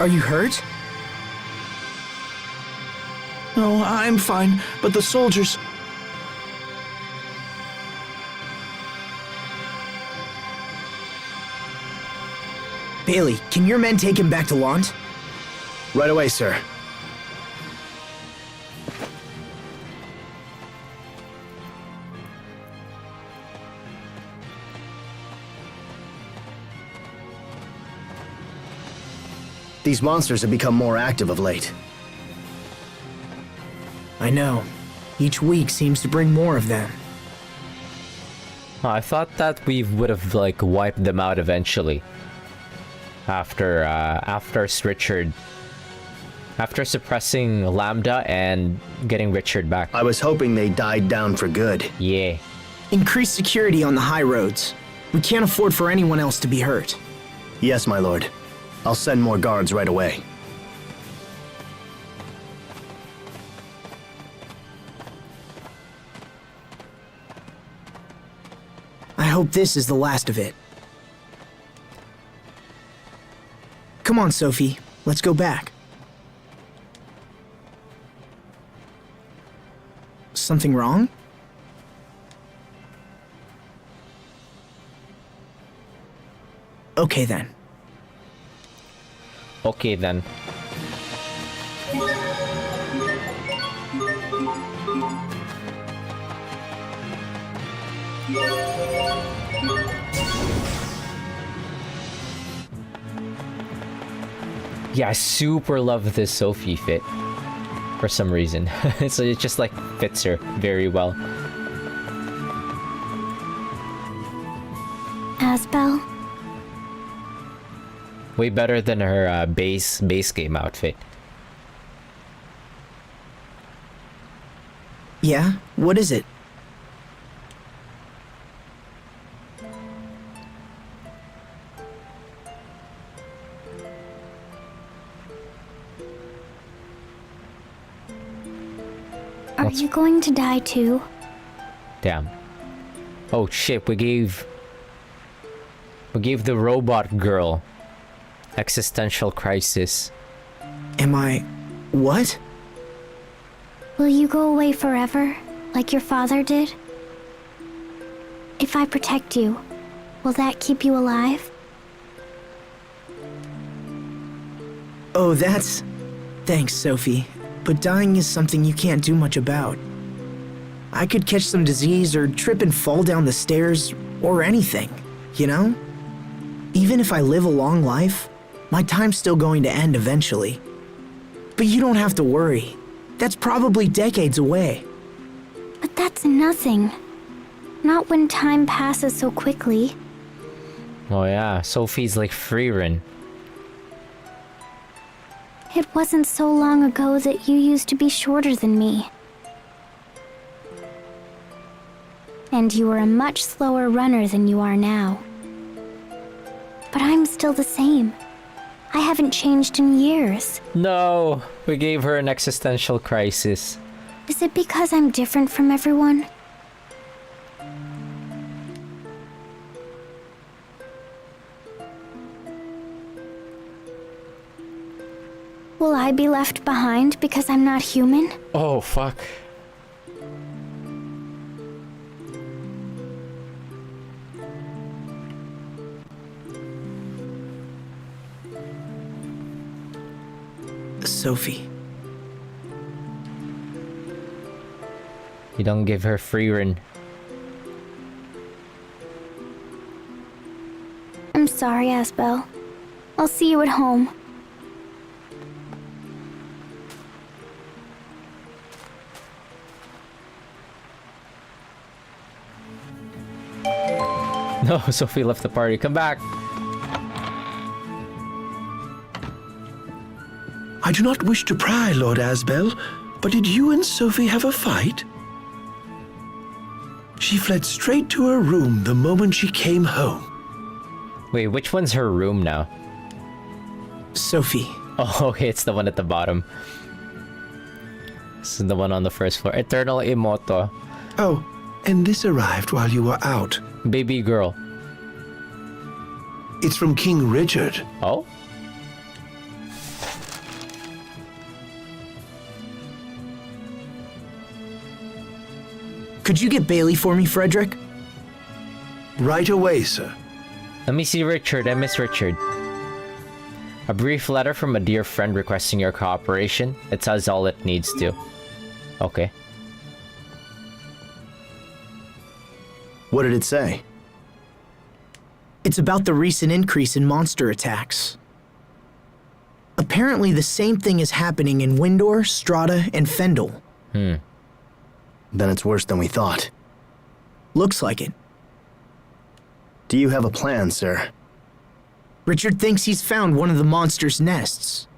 Are you hurt? No, I'm fine, but the soldiers... Bailey, can your men take him back to Lant? Right away, sir. These monsters have become more active of late. I know. Each week seems to bring more of them. Oh, I thought that we would have like wiped them out eventually. After suppressing Lambda and getting Richard back. I was hoping they died down for good. Yeah. Increase security on the high roads. We can't afford for anyone else to be hurt. Yes, my lord. I'll send more guards right away. I hope this is the last of it. Come on, Sophie. Let's go back. Something wrong? Okay then. Okay then. Yeah, I super love this Sophie fit. For some reason. So it just like fits her very well. Asbel? Way better than her base game outfit. Yeah? What is it? Are you going to die too? Damn. Oh shit, we gave the robot girl existential crisis. Am I... what? Will you go away forever, like your father did? If I protect you, will that keep you alive? Oh, that's... Thanks, Sophie. But dying is something you can't do much about. I could catch some disease or trip and fall down the stairs, or anything, you know? Even if I live a long life, my time's still going to end eventually. But you don't have to worry. That's probably decades away. But that's nothing. Not when time passes so quickly. Oh yeah, Sophie's like Freerin. It wasn't so long ago that you used to be shorter than me. And you were a much slower runner than you are now. But I'm still the same. I haven't changed in years. No, we gave her an existential crisis. Is it because I'm different from everyone? Will I be left behind because I'm not human? Oh, fuck. Sophie. You don't give her free rein. I'm sorry, Asbel. I'll see you at home. No, Sophie left the party. Come back. I do not wish to pry, Lord Asbel, but did you and Sophie have a fight? She fled straight to her room the moment she came home. Wait, which one's her room now? Sophie. Oh, okay, it's the one at the bottom. This is the one on the first floor. Eternal Imoto. Oh, and this arrived while you were out. Baby girl. It's from King Richard. Oh? Could you get Bailey for me, Frederick? Right away, sir. Let me see Richard. I miss Richard. A brief letter from a dear friend requesting your cooperation. It says all it needs to. Okay. What did it say? It's about the recent increase in monster attacks. Apparently the same thing is happening in Windor, Strata, and Fendel. Then it's worse than we thought. Looks like it. Do you have a plan, sir? Richard thinks he's found one of the monster's nests.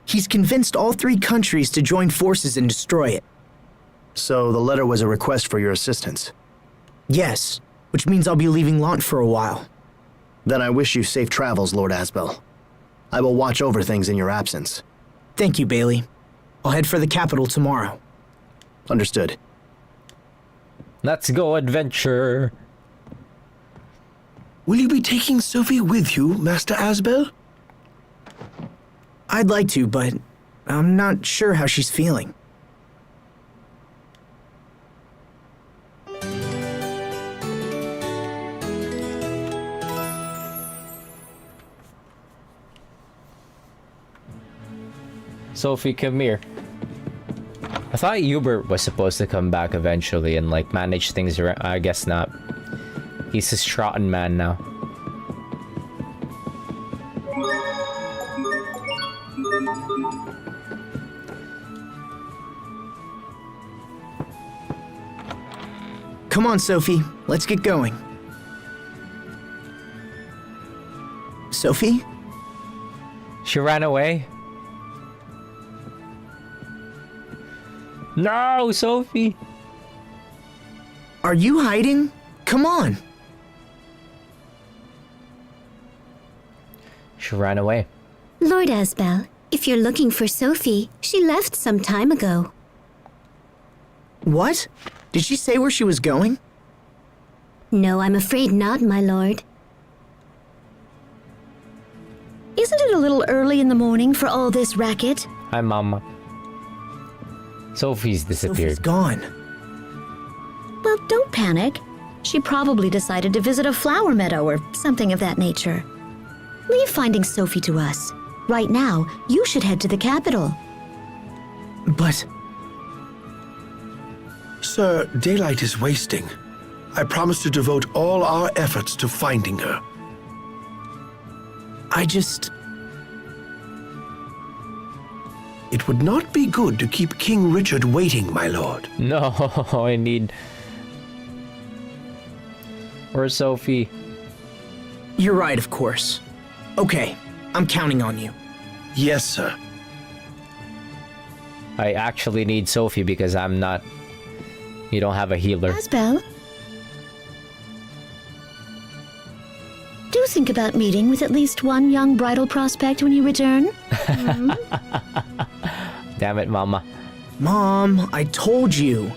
He's convinced all 3 countries to join forces and destroy it. So the letter was a request for your assistance. Yes, which means I'll be leaving Lant for a while. Then I wish you safe travels, Lord Asbel. I will watch over things in your absence. Thank you, Bailey. I'll head for the capital tomorrow. Understood. Let's go adventure. Will you be taking Sophie with you, Master Asbel? I'd like to, but I'm not sure how she's feeling. Sophie, come here. I thought Hubert was supposed to come back eventually and like manage things around. I guess not. He's a Stratton man now. Come on, Sophie. Let's get going. Sophie? She ran away? No, Sophie! Are you hiding? Come on. She ran away. Lord Asbel, if you're looking for Sophie, she left some time ago. What? Did she say where she was going? No, I'm afraid not, my lord. Isn't it a little early in the morning for all this racket? Hi, Mama. Sophie's disappeared. Sophie's gone. Well, don't panic. She probably decided to visit a flower meadow or something of that nature. Leave finding Sophie to us. Right now, you should head to the capital. But Sir, daylight is wasting. I promise to devote all our efforts to finding her. It would not be good to keep King Richard waiting, my lord. No, I need... Where's Sophie? you're right, of course. Okay, I'm counting on you. Yes, sir. I actually need Sophie because I'm not... You don't have a healer. Asbel? Do think about meeting with at least one young bridal prospect when you return. Damn it, Mama. Mom, I told you.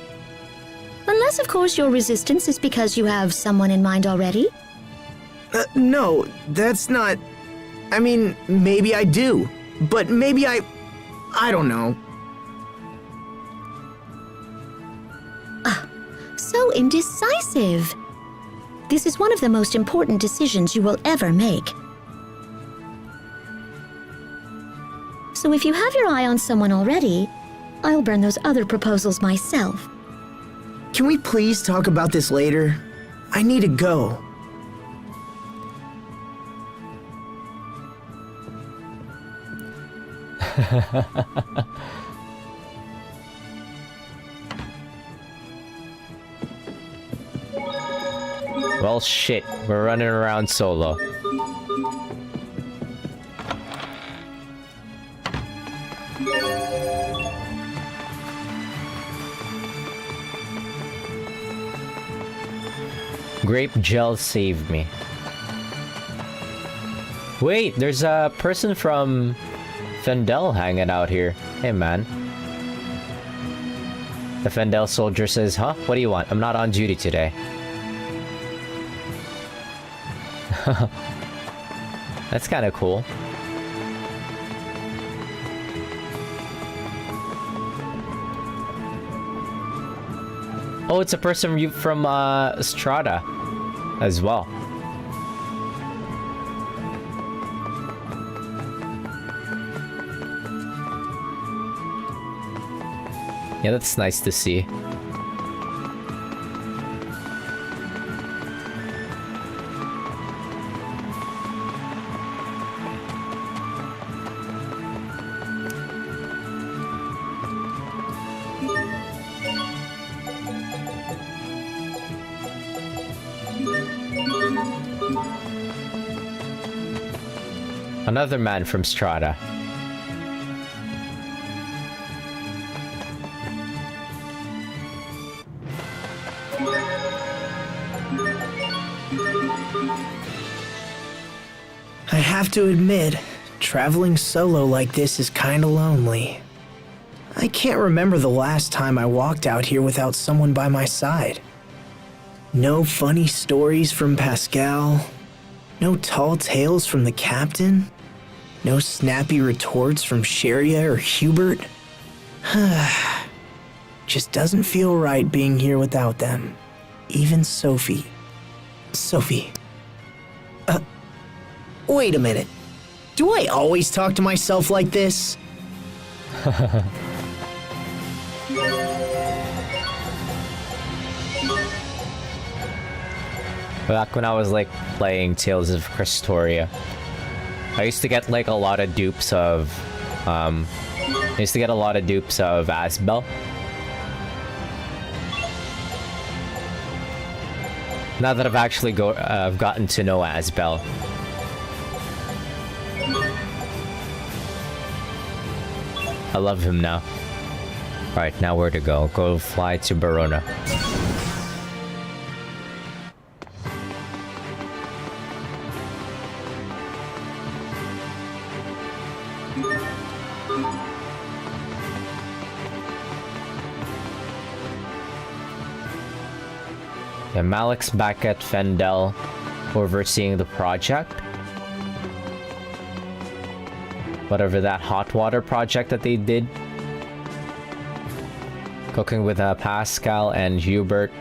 Unless, of course, your resistance is because you have someone in mind already. No, that's not. I mean, maybe I do. But maybe I don't know. So indecisive. This is one of the most important decisions you will ever make. So if you have your eye on someone already, I'll burn those other proposals myself. Can we please talk about this later? I need to go. Well, shit. We're running around solo. Grape gel saved me. Wait, there's a person from Fendel hanging out here. Hey, man. The Fendel soldier says, huh? What do you want? I'm not on duty today. That's kind of cool. Oh, it's a person from Strata as well. Yeah, that's nice to see. Another man from Strata. I have to admit, traveling solo like this is kinda lonely. I can't remember the last time I walked out here without someone by my side. No funny stories from Pascal. No tall tales from the captain. No snappy retorts from Sheria or Hubert. Just doesn't feel right being here without them. Even Sophie. Sophie. Wait a minute. Do I always talk to myself like this? Back when I was like playing Tales of Cristoria, I used to get like a lot of dupes of Asbel. Now that I've actually gotten to know Asbel. I love him now. Alright, now where to go? Go fly to Barona. Yeah, Malik's back at Fendel, overseeing the project. Whatever that hot water project that they did. Cooking with Pascal and Hubert.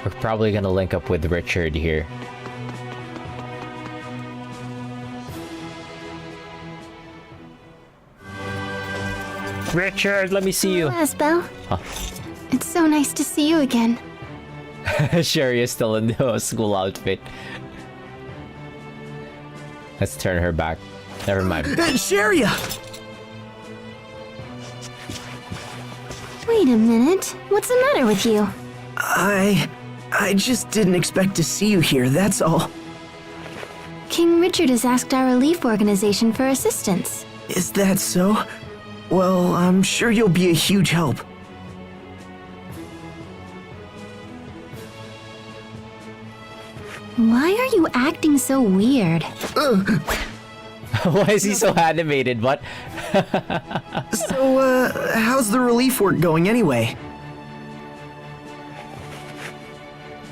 We're probably gonna link up with Richard here. Richard, let me see you. Asbel. Huh. It's so nice to see you again. Sherry is still in the school outfit. Let's turn her back. Never mind. Sheria! Wait a minute. What's the matter with you? I just didn't expect to see you here, that's all. King Richard has asked our relief organization for assistance. Is that so? Well, I'm sure you'll be a huge help. Why are you acting so weird? Why is he so animated? What? So, how's the relief work going anyway?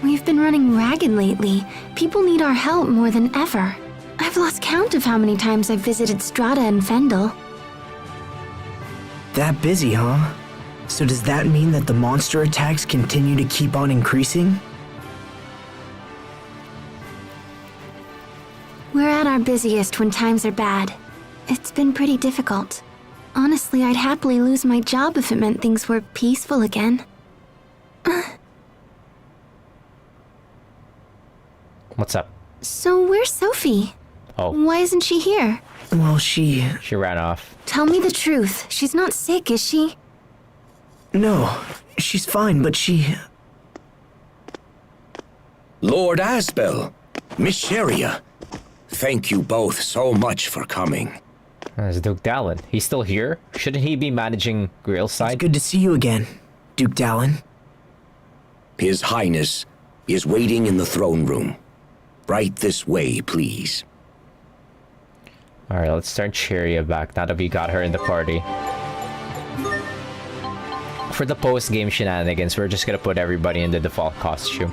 We've been running ragged lately. People need our help more than ever. I've lost count of how many times I've visited Strata and Fendel. That busy, huh? So does that mean that the monster attacks continue to keep on increasing? We're at our busiest when times are bad. It's been pretty difficult. Honestly, I'd happily lose my job if it meant things were peaceful again. What's up? So where's Sophie? Oh, Why isn't she here? Well, she... she ran off. Tell me the truth. She's not sick, is she? No, she's fine, but she... Lord Asbel, Miss Sheria, thank you both so much for coming. There's Duke Dallin. He's still here? Shouldn't he be managing Grail's side? Good to see you again, Duke Dallin. His Highness is waiting in the throne room. Right this way, please. Alright, let's turn Cheria back now that we got her in the party. For the post-game shenanigans, we're just gonna put everybody in the default costume.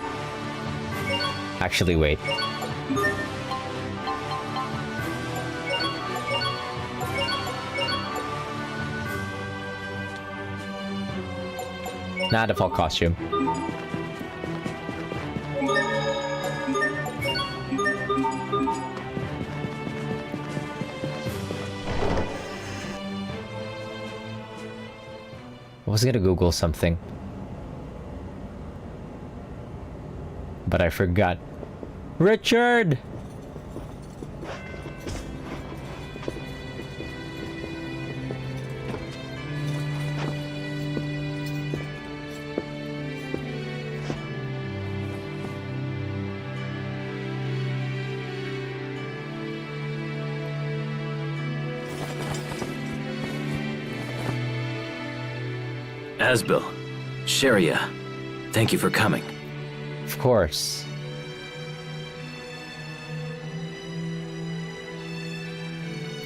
Actually, wait. Not default costume. I was gonna Google something, but I forgot. Richard! Asbel, Sheria, thank you for coming. Of course.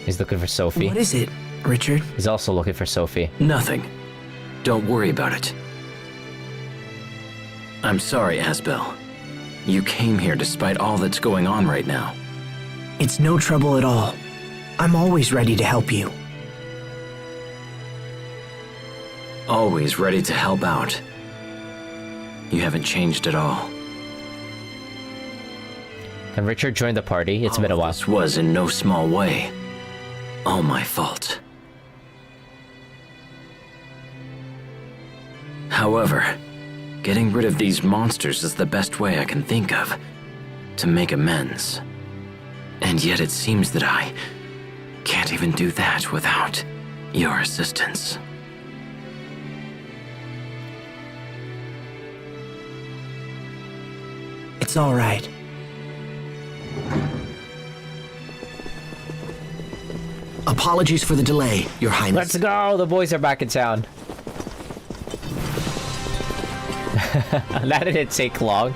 He's looking for Sophie. What is it, Richard? He's also looking for Sophie. Nothing. Don't worry about it. I'm sorry, Asbel. You came here despite all that's going on right now. It's no trouble at all. I'm always ready to help you. Always ready to help out. You haven't changed at all. Can Richard join the party? It's been a while. This was in no small way all my fault. However, getting rid of these monsters is the best way I can think of to make amends. And yet it seems that I can't even do that without your assistance. It's all right. Apologies for the delay, Your Highness. Let's go! The boys are back in town. That didn't take long.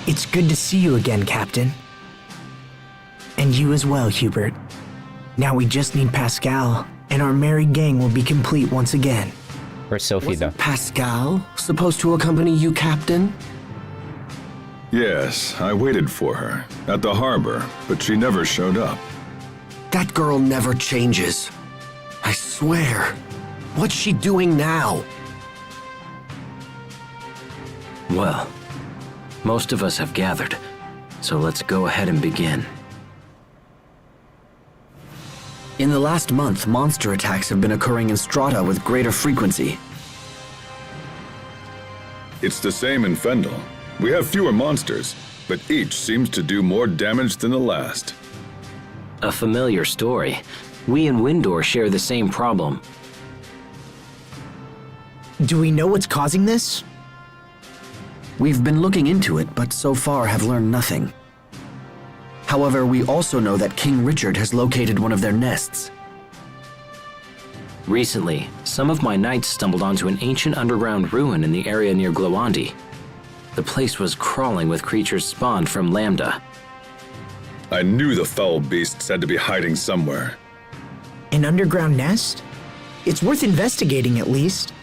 It's good to see you again, Captain. And you as well, Hubert. Now we just need Pascal, and our merry gang will be complete once again. Where's Sophie, though? Pascal supposed to accompany you, Captain? Yes, I waited for her at the harbor, but she never showed up. That girl never changes. I swear. What's she doing now? Well, most of us have gathered, so let's go ahead and begin. In the last month, monster attacks have been occurring in Strata with greater frequency. It's the same in Fendel. We have fewer monsters, but each seems to do more damage than the last. A familiar story. We and Windor share the same problem. Do we know what's causing this? We've been looking into it, but so far have learned nothing. However, we also know that King Richard has located one of their nests. Recently, some of my knights stumbled onto an ancient underground ruin in the area near Glowandi. The place was crawling with creatures spawned from Lambda. I knew the foul beasts had to be hiding somewhere. An underground nest? It's worth investigating at least.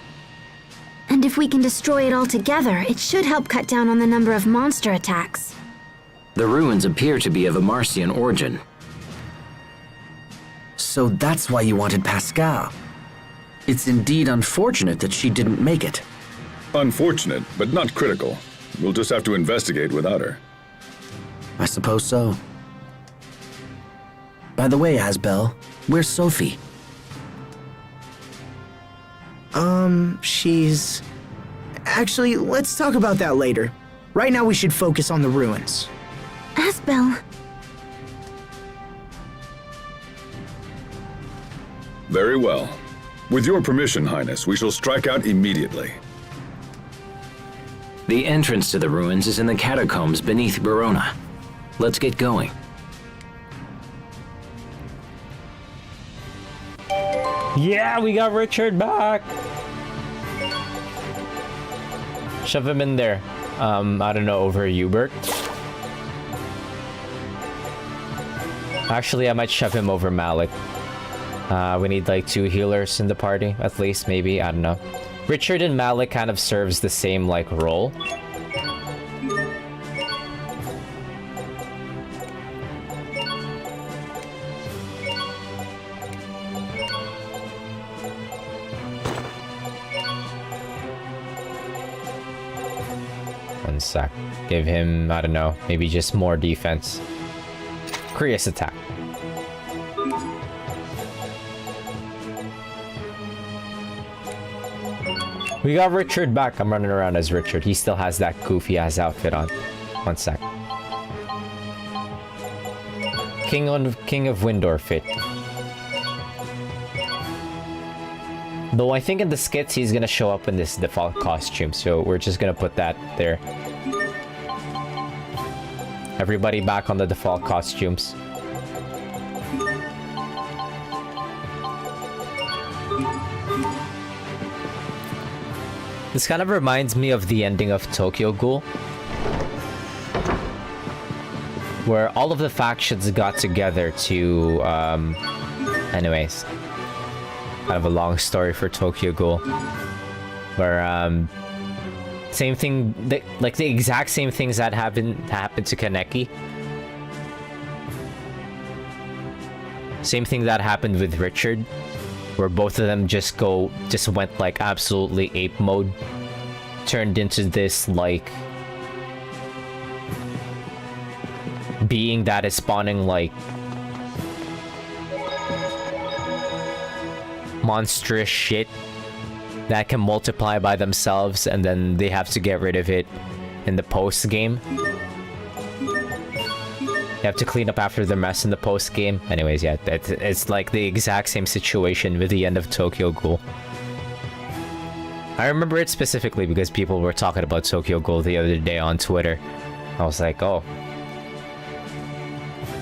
And if we can destroy it all together, it should help cut down on the number of monster attacks. The ruins appear to be of a Marcian origin. So that's why you wanted Pascal. It's indeed unfortunate that she didn't make it. Unfortunate, but not critical. We'll just have to investigate without her. I suppose so. By the way, Asbel, where's Sophie? She's... Actually, let's talk about that later. Right now we should focus on the ruins. Asbel, Very well. With your permission, Highness, we shall strike out immediately. The entrance to the ruins is in the catacombs beneath Verona. Let's get going. Yeah, we got Richard back. Shove him in there. I don't know, over Hubert. Actually, I might shove him over Malik. We need like 2 healers in the party, at least, maybe, I don't know. Richard and Malik kind of serves the same like role. One sec. Give him, I don't know, maybe just more defense. Krios attack. We got Richard back. I'm running around as Richard. He still has that goofy ass outfit on. One sec. King of Windor fit. Though I think in the skits he's gonna show up in this default costume, so we're just gonna put that there. Everybody back on the default costumes. This kind of reminds me of the ending of Tokyo Ghoul, where all of the factions got together to, anyways, kind of a long story for Tokyo Ghoul, where, same thing, like the exact same things that happened to Kaneki. Same thing that happened with Richard, where both of them just went like absolutely ape mode, turned into this like being that is spawning like monstrous shit that can multiply by themselves, and then they have to get rid of it in the post game. You have to clean up after the mess in the post game. Anyways, yeah, it's like the exact same situation with the end of Tokyo Ghoul. I remember it specifically because people were talking about Tokyo Ghoul the other day on Twitter. I was like, oh.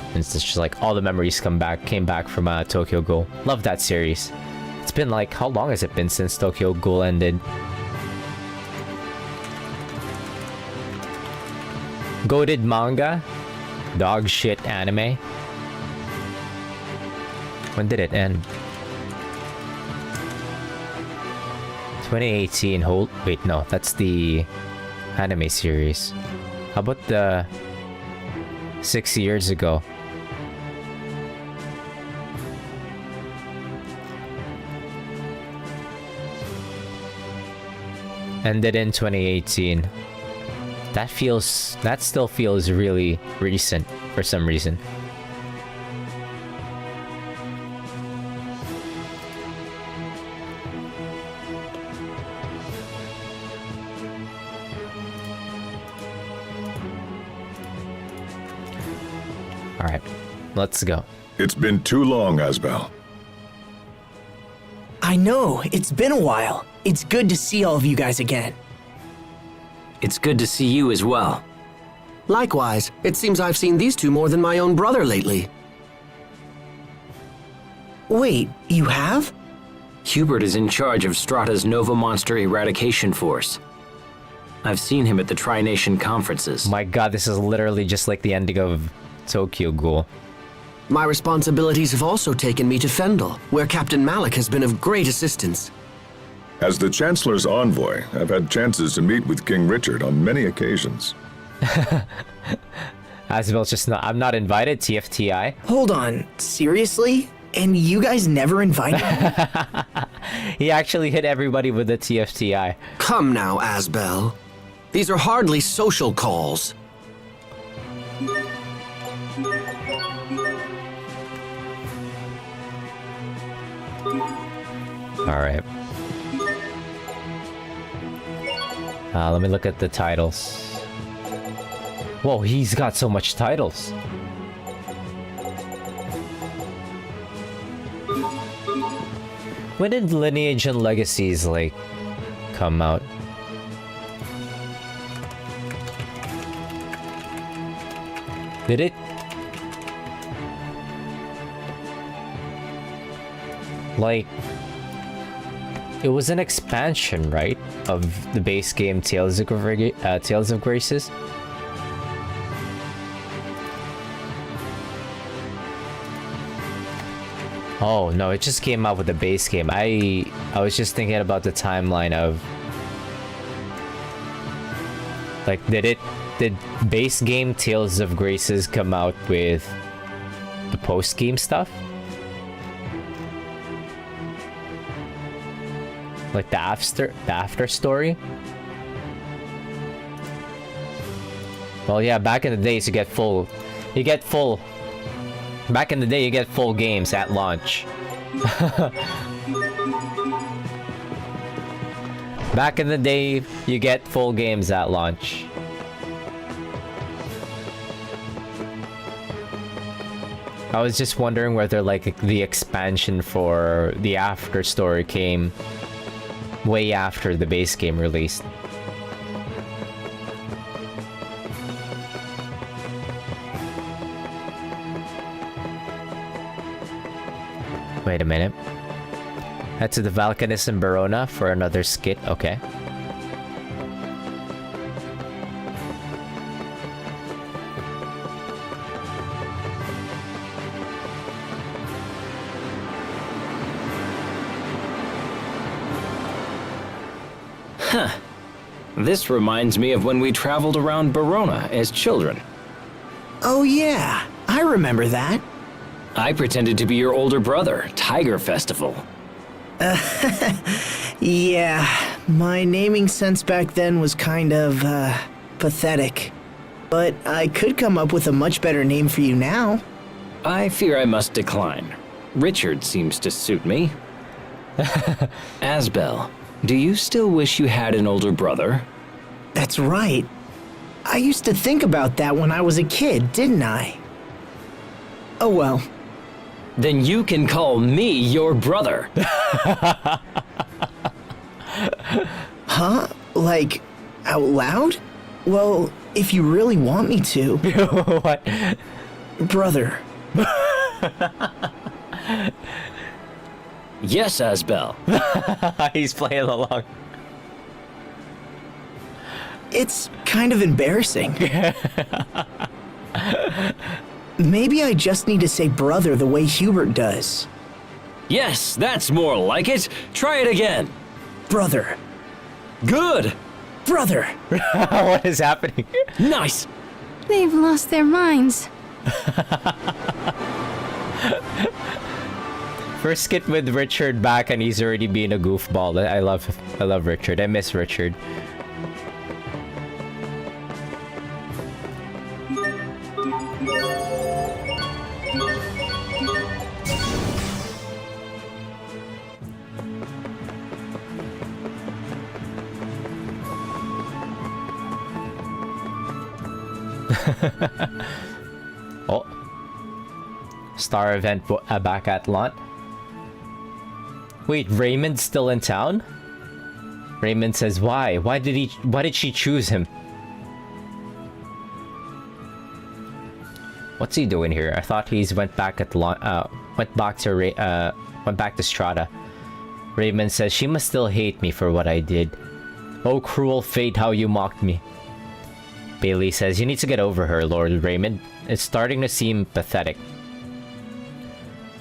And it's just like all the memories came back from Tokyo Ghoul. Love that series. It's been like, how long has it been since Tokyo Ghoul ended? Goated manga? Dog shit anime? When did it end? 2018. Wait, no, that's the anime series. How about the 6 years ago? Ended in 2018. That still feels really recent for some reason. All right, let's go. It's been too long, Asbel. I know, it's been a while. It's good to see all of you guys again. It's good to see you as well. Likewise, it seems I've seen these two more than my own brother lately. Wait, you have? Hubert is in charge of Strata's Nova Monster Eradication Force. I've seen him at the Tri-Nation conferences. My god, this is literally just like the ending of Tokyo Ghoul. My responsibilities have also taken me to Fendel, where Captain Malik has been of great assistance. As the Chancellor's envoy, I've had chances to meet with King Richard on many occasions. Asbel's just not... I'm not invited, TFTI. Hold on, seriously? And you guys never invited me? He actually hit everybody with the TFTI. Come now, Asbel. These are hardly social calls. Alright. Let me look at the titles. Whoa, he's got so much titles. When did Lineage and Legacies, like, come out? Did it? Like... It was an expansion, right? Of the base game Tales of Graces? Oh, no, it just came out with the base game. I was just thinking about the timeline of... Like, did base game Tales of Graces come out with the post-game stuff? Like the after story? Well, yeah, back in the days you get full back in the day you get full games at launch. Back in the day you get full games at launch. I was just wondering whether like the expansion for the after story came way after the base game released. Wait a minute. Head to the Valkanist in Barona for another skit. Okay. Huh. This reminds me of when we traveled around Barona as children. Oh yeah, I remember that. I pretended to be your older brother, Tiger Festival. Yeah, my naming sense back then was kind of, pathetic. But I could come up with a much better name for you now. I fear I must decline. Richard seems to suit me. Asbel, do you still wish you had an older brother? That's right. I used to think about that when I was a kid, didn't I? Oh well. Then you can call me your brother. Huh? Like, out loud? Well, if you really want me to. What? Brother. Yes, Asbel. He's playing along. It's kind of embarrassing. Maybe I just need to say brother the way Hubert does. Yes, that's more like it. Try it again. Brother. Good. Brother. What is happening? Nice. They've lost their minds. First skit with Richard back and he's already being a goofball. I love Richard. I miss Richard. Oh. Star event back at launch. Wait, Raymond's still in town? Raymond says why? Why did she choose him? What's he doing here? I thought he's went back at went back to Strata. Raymond says she must still hate me for what I did. Oh, cruel fate, how you mocked me. Bailey says you need to get over her, Lord Raymond. It's starting to seem pathetic.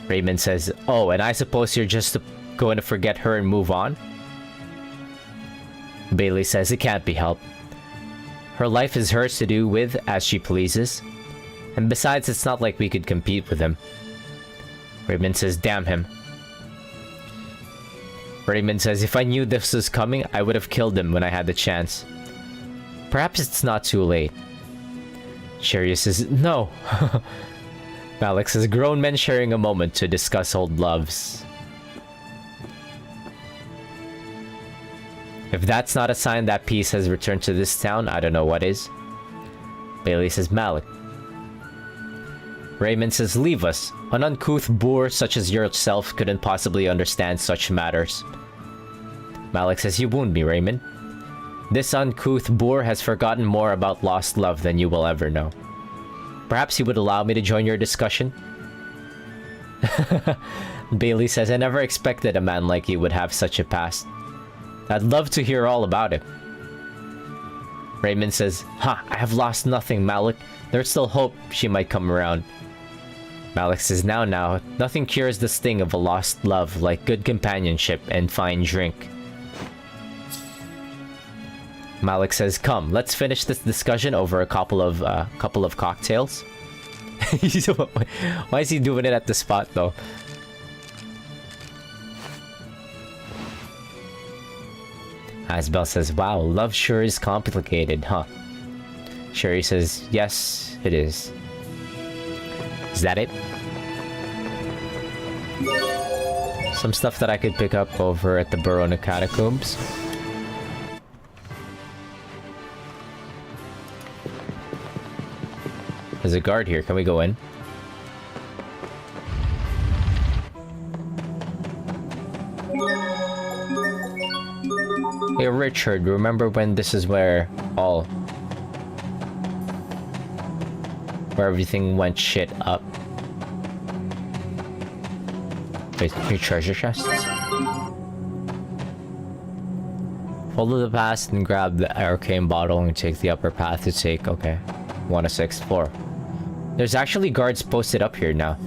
Raymond says, oh, and I suppose you're just going to forget her and move on? Bailey says it can't be helped. Her life is hers to do with as she pleases. And besides, it's not like we could compete with him. Raymond says, damn him. Raymond says, if I knew this was coming, I would have killed him when I had the chance. Perhaps it's not too late. Sherry says, no. Malik says, grown men sharing a moment to discuss old loves. If that's not a sign that peace has returned to this town, I don't know what is. Bailey says, Malik. Raymond says, leave us. An uncouth boor such as yourself couldn't possibly understand such matters. Malik says, you wound me, Raymond. This uncouth boor has forgotten more about lost love than you will ever know. Perhaps you would allow me to join your discussion? Bailey says, I never expected a man like you would have such a past. I'd love to hear all about it. Raymond says, I have lost nothing, Malik. There's still hope she might come around. Malik says, now, nothing cures the sting of a lost love like good companionship and fine drink. Malik says, come, let's finish this discussion over a couple of cocktails. Why is he doing it at the spot, though? Asbel says, wow, love sure is complicated, huh? Sherry says, yes, it is. Is that it? Some stuff that I could pick up over at the Barona Catacombs. There's a guard here. Can we go in? Hey, Richard, remember when this is where everything went shit up? Wait, new treasure chests? Follow the path and grab the arcane bottle and take the upper path to take. Okay. Want us to explore. There's actually guards posted up here now.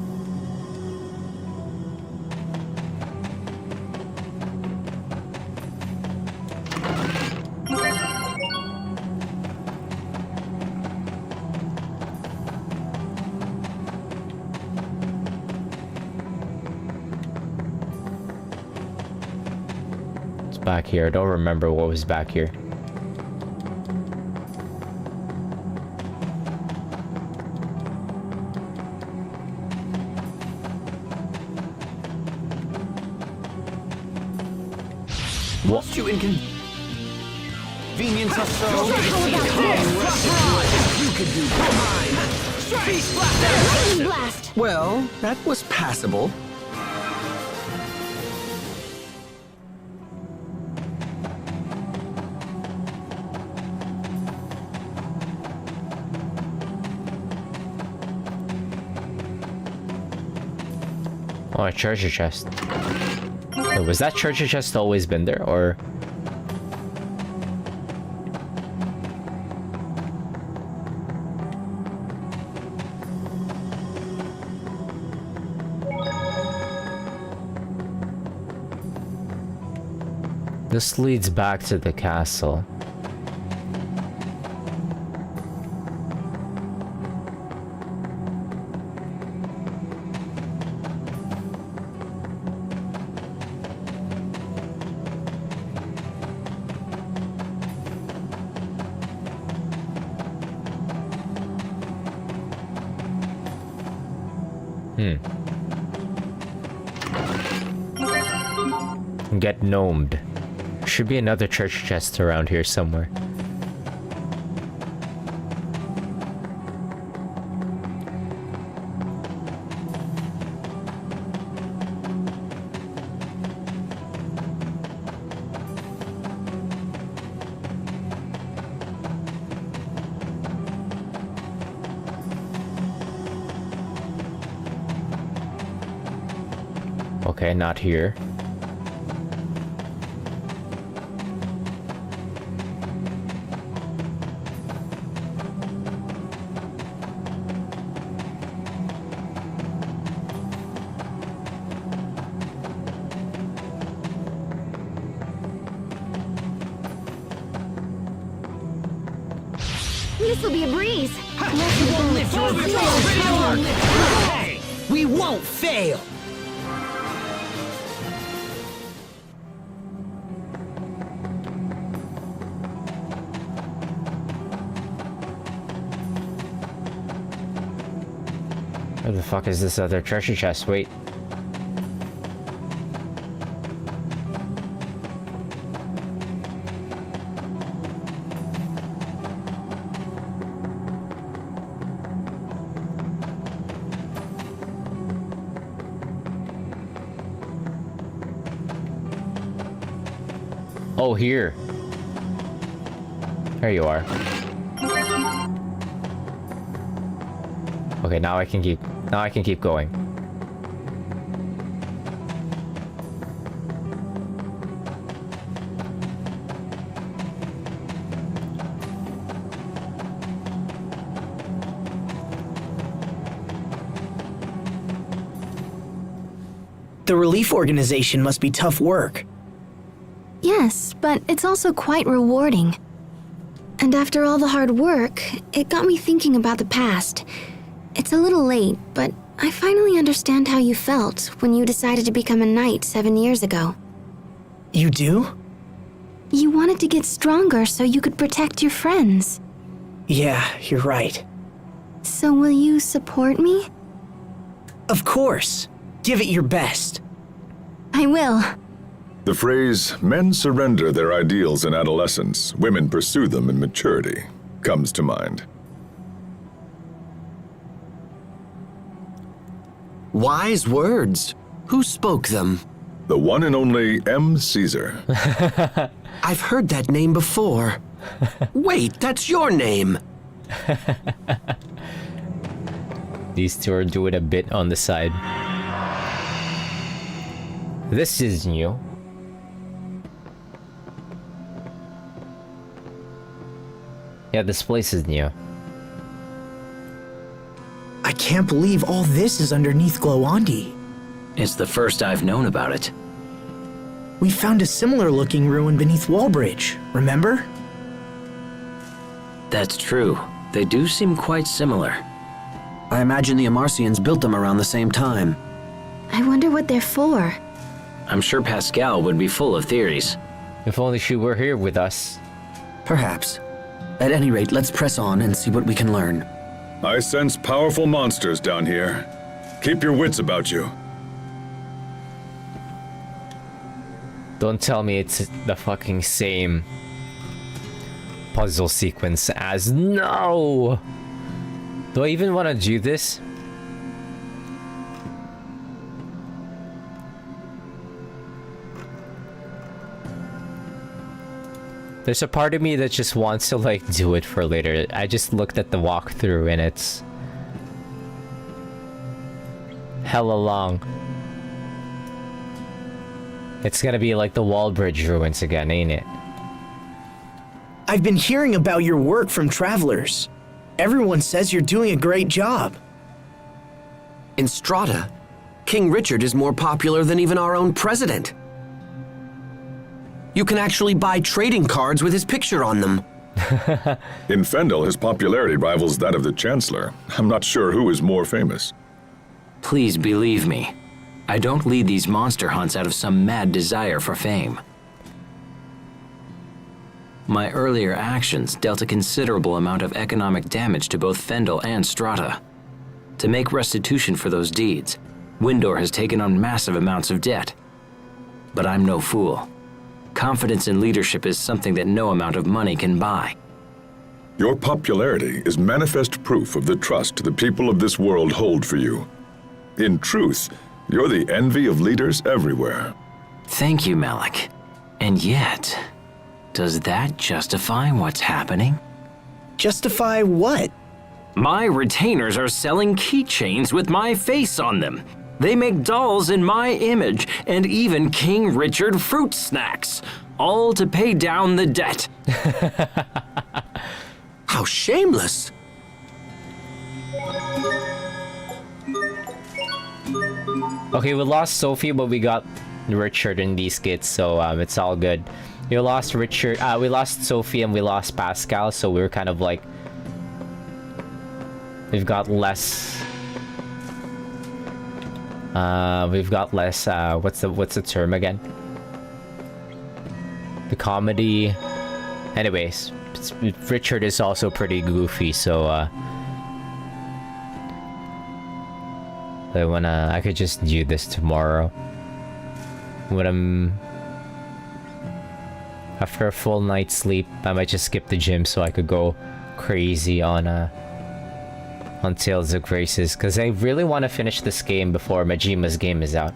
It's back here. I don't remember what was back here. Must you inconvenience us so? You could do mine. Lightning blast! Well, that was passable. Oh, a treasure chest. Wait, was that treasure chest always been there, or...? This leads back to the castle. Get gnomed. Should be another treasure chest around here somewhere. Okay, not here. This'll be a breeze. Hey, we won't fail. Where the fuck is this other treasure chest? Wait. Oh, here. There you are. Okay, now I can keep going. The relief organization must be tough work. Yes, but it's also quite rewarding. And after all the hard work, it got me thinking about the past. It's a little late, but I finally understand how you felt when you decided to become a knight 7 years ago. You do? You wanted to get stronger so you could protect your friends. Yeah, you're right. So will you support me? Of course. Give it your best. I will. The phrase, men surrender their ideals in adolescence, women pursue them in maturity, comes to mind. Wise words. Who spoke them? The one and only M. Caesar. I've heard that name before. Wait, that's your name. These two are doing a bit on the side. This is new. Yeah, this place is new. I can't believe all this is underneath Glowandi. It's the first I've known about it. We found a similar looking ruin beneath Wallbridge, remember? That's true. They do seem quite similar. I imagine the Amarcians built them around the same time. I wonder what they're for. I'm sure Pascal would be full of theories. If only she were here with us. Perhaps. At any rate, let's press on and see what we can learn. I sense powerful monsters down here. Keep your wits about you. Don't tell me it's the fucking same puzzle sequence as... No! Do I even want to do this? There's a part of me that just wants to like do it for later. I just looked at the walkthrough and it's hella long. It's gonna be like the Wallbridge ruins again, ain't it? I've been hearing about your work from travelers. Everyone says you're doing a great job. In Strata, King Richard is more popular than even our own president. You can actually buy trading cards with his picture on them. In Fendel, his popularity rivals that of the Chancellor. I'm not sure who is more famous. Please believe me. I don't lead these monster hunts out of some mad desire for fame. My earlier actions dealt a considerable amount of economic damage to both Fendel and Strata. To make restitution for those deeds, Windor has taken on massive amounts of debt. But I'm no fool. Confidence in leadership is something that no amount of money can buy. Your popularity is manifest proof of the trust the people of this world hold for you. In truth, you're the envy of leaders everywhere. Thank you, Malik. And yet, does that justify what's happening? Justify what? My retainers are selling keychains with my face on them. They make dolls in my image, and even King Richard fruit snacks, all to pay down the debt. How shameless! Okay, we lost Sophie, but we got Richard in these skits, so it's all good. We lost Richard, we lost Sophie, and we lost Pascal, so we were kind of like We've got less. What's the term again? The comedy. Anyways, Richard is also pretty goofy, so I could just do this tomorrow. When I'm after a full night's sleep, I might just skip the gym so I could go crazy on Tales of Graces, because I really want to finish this game before Majima's game is out.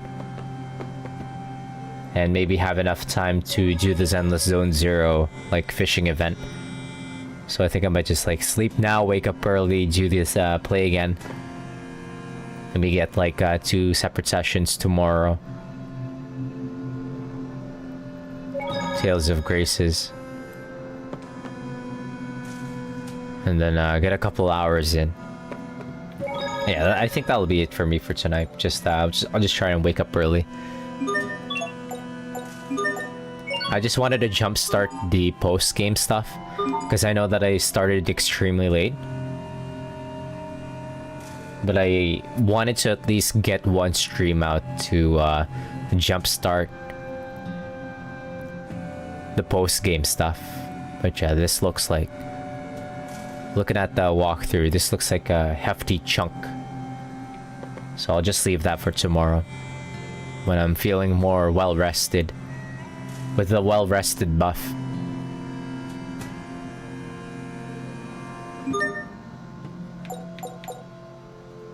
And maybe have enough time to do the Zenless Zone Zero, like, fishing event. So I think I might just, like, sleep now, wake up early, do this, play again. And we get, like, 2 separate sessions tomorrow. Tales of Graces. And then, get a couple hours in. Yeah, I think that'll be it for me for tonight. I'll just try and wake up early. I just wanted to jumpstart the post-game stuff, because I know that I started extremely late. But I wanted to at least get one stream out to jumpstart the post-game stuff. But yeah, this looks like... Looking at the walkthrough, this looks like a hefty chunk. So I'll just leave that for tomorrow, when I'm feeling more well-rested. With the well-rested buff.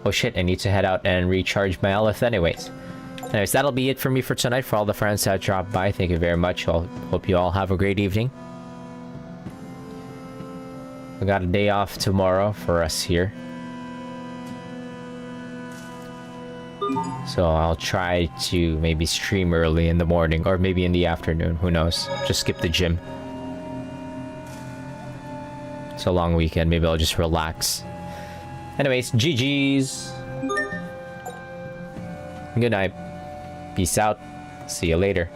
Oh shit, I need to head out and recharge my Aleph anyways. Anyways, that'll be it for me for tonight. For all the friends that dropped by, thank you very much. Hope you all have a great evening. We got a day off tomorrow for us here. So I'll try to maybe stream early in the morning, or maybe in the afternoon, who knows. Just skip the gym. It's a long weekend, maybe I'll just relax. Anyways, GG's. Good night. Peace out. See you later.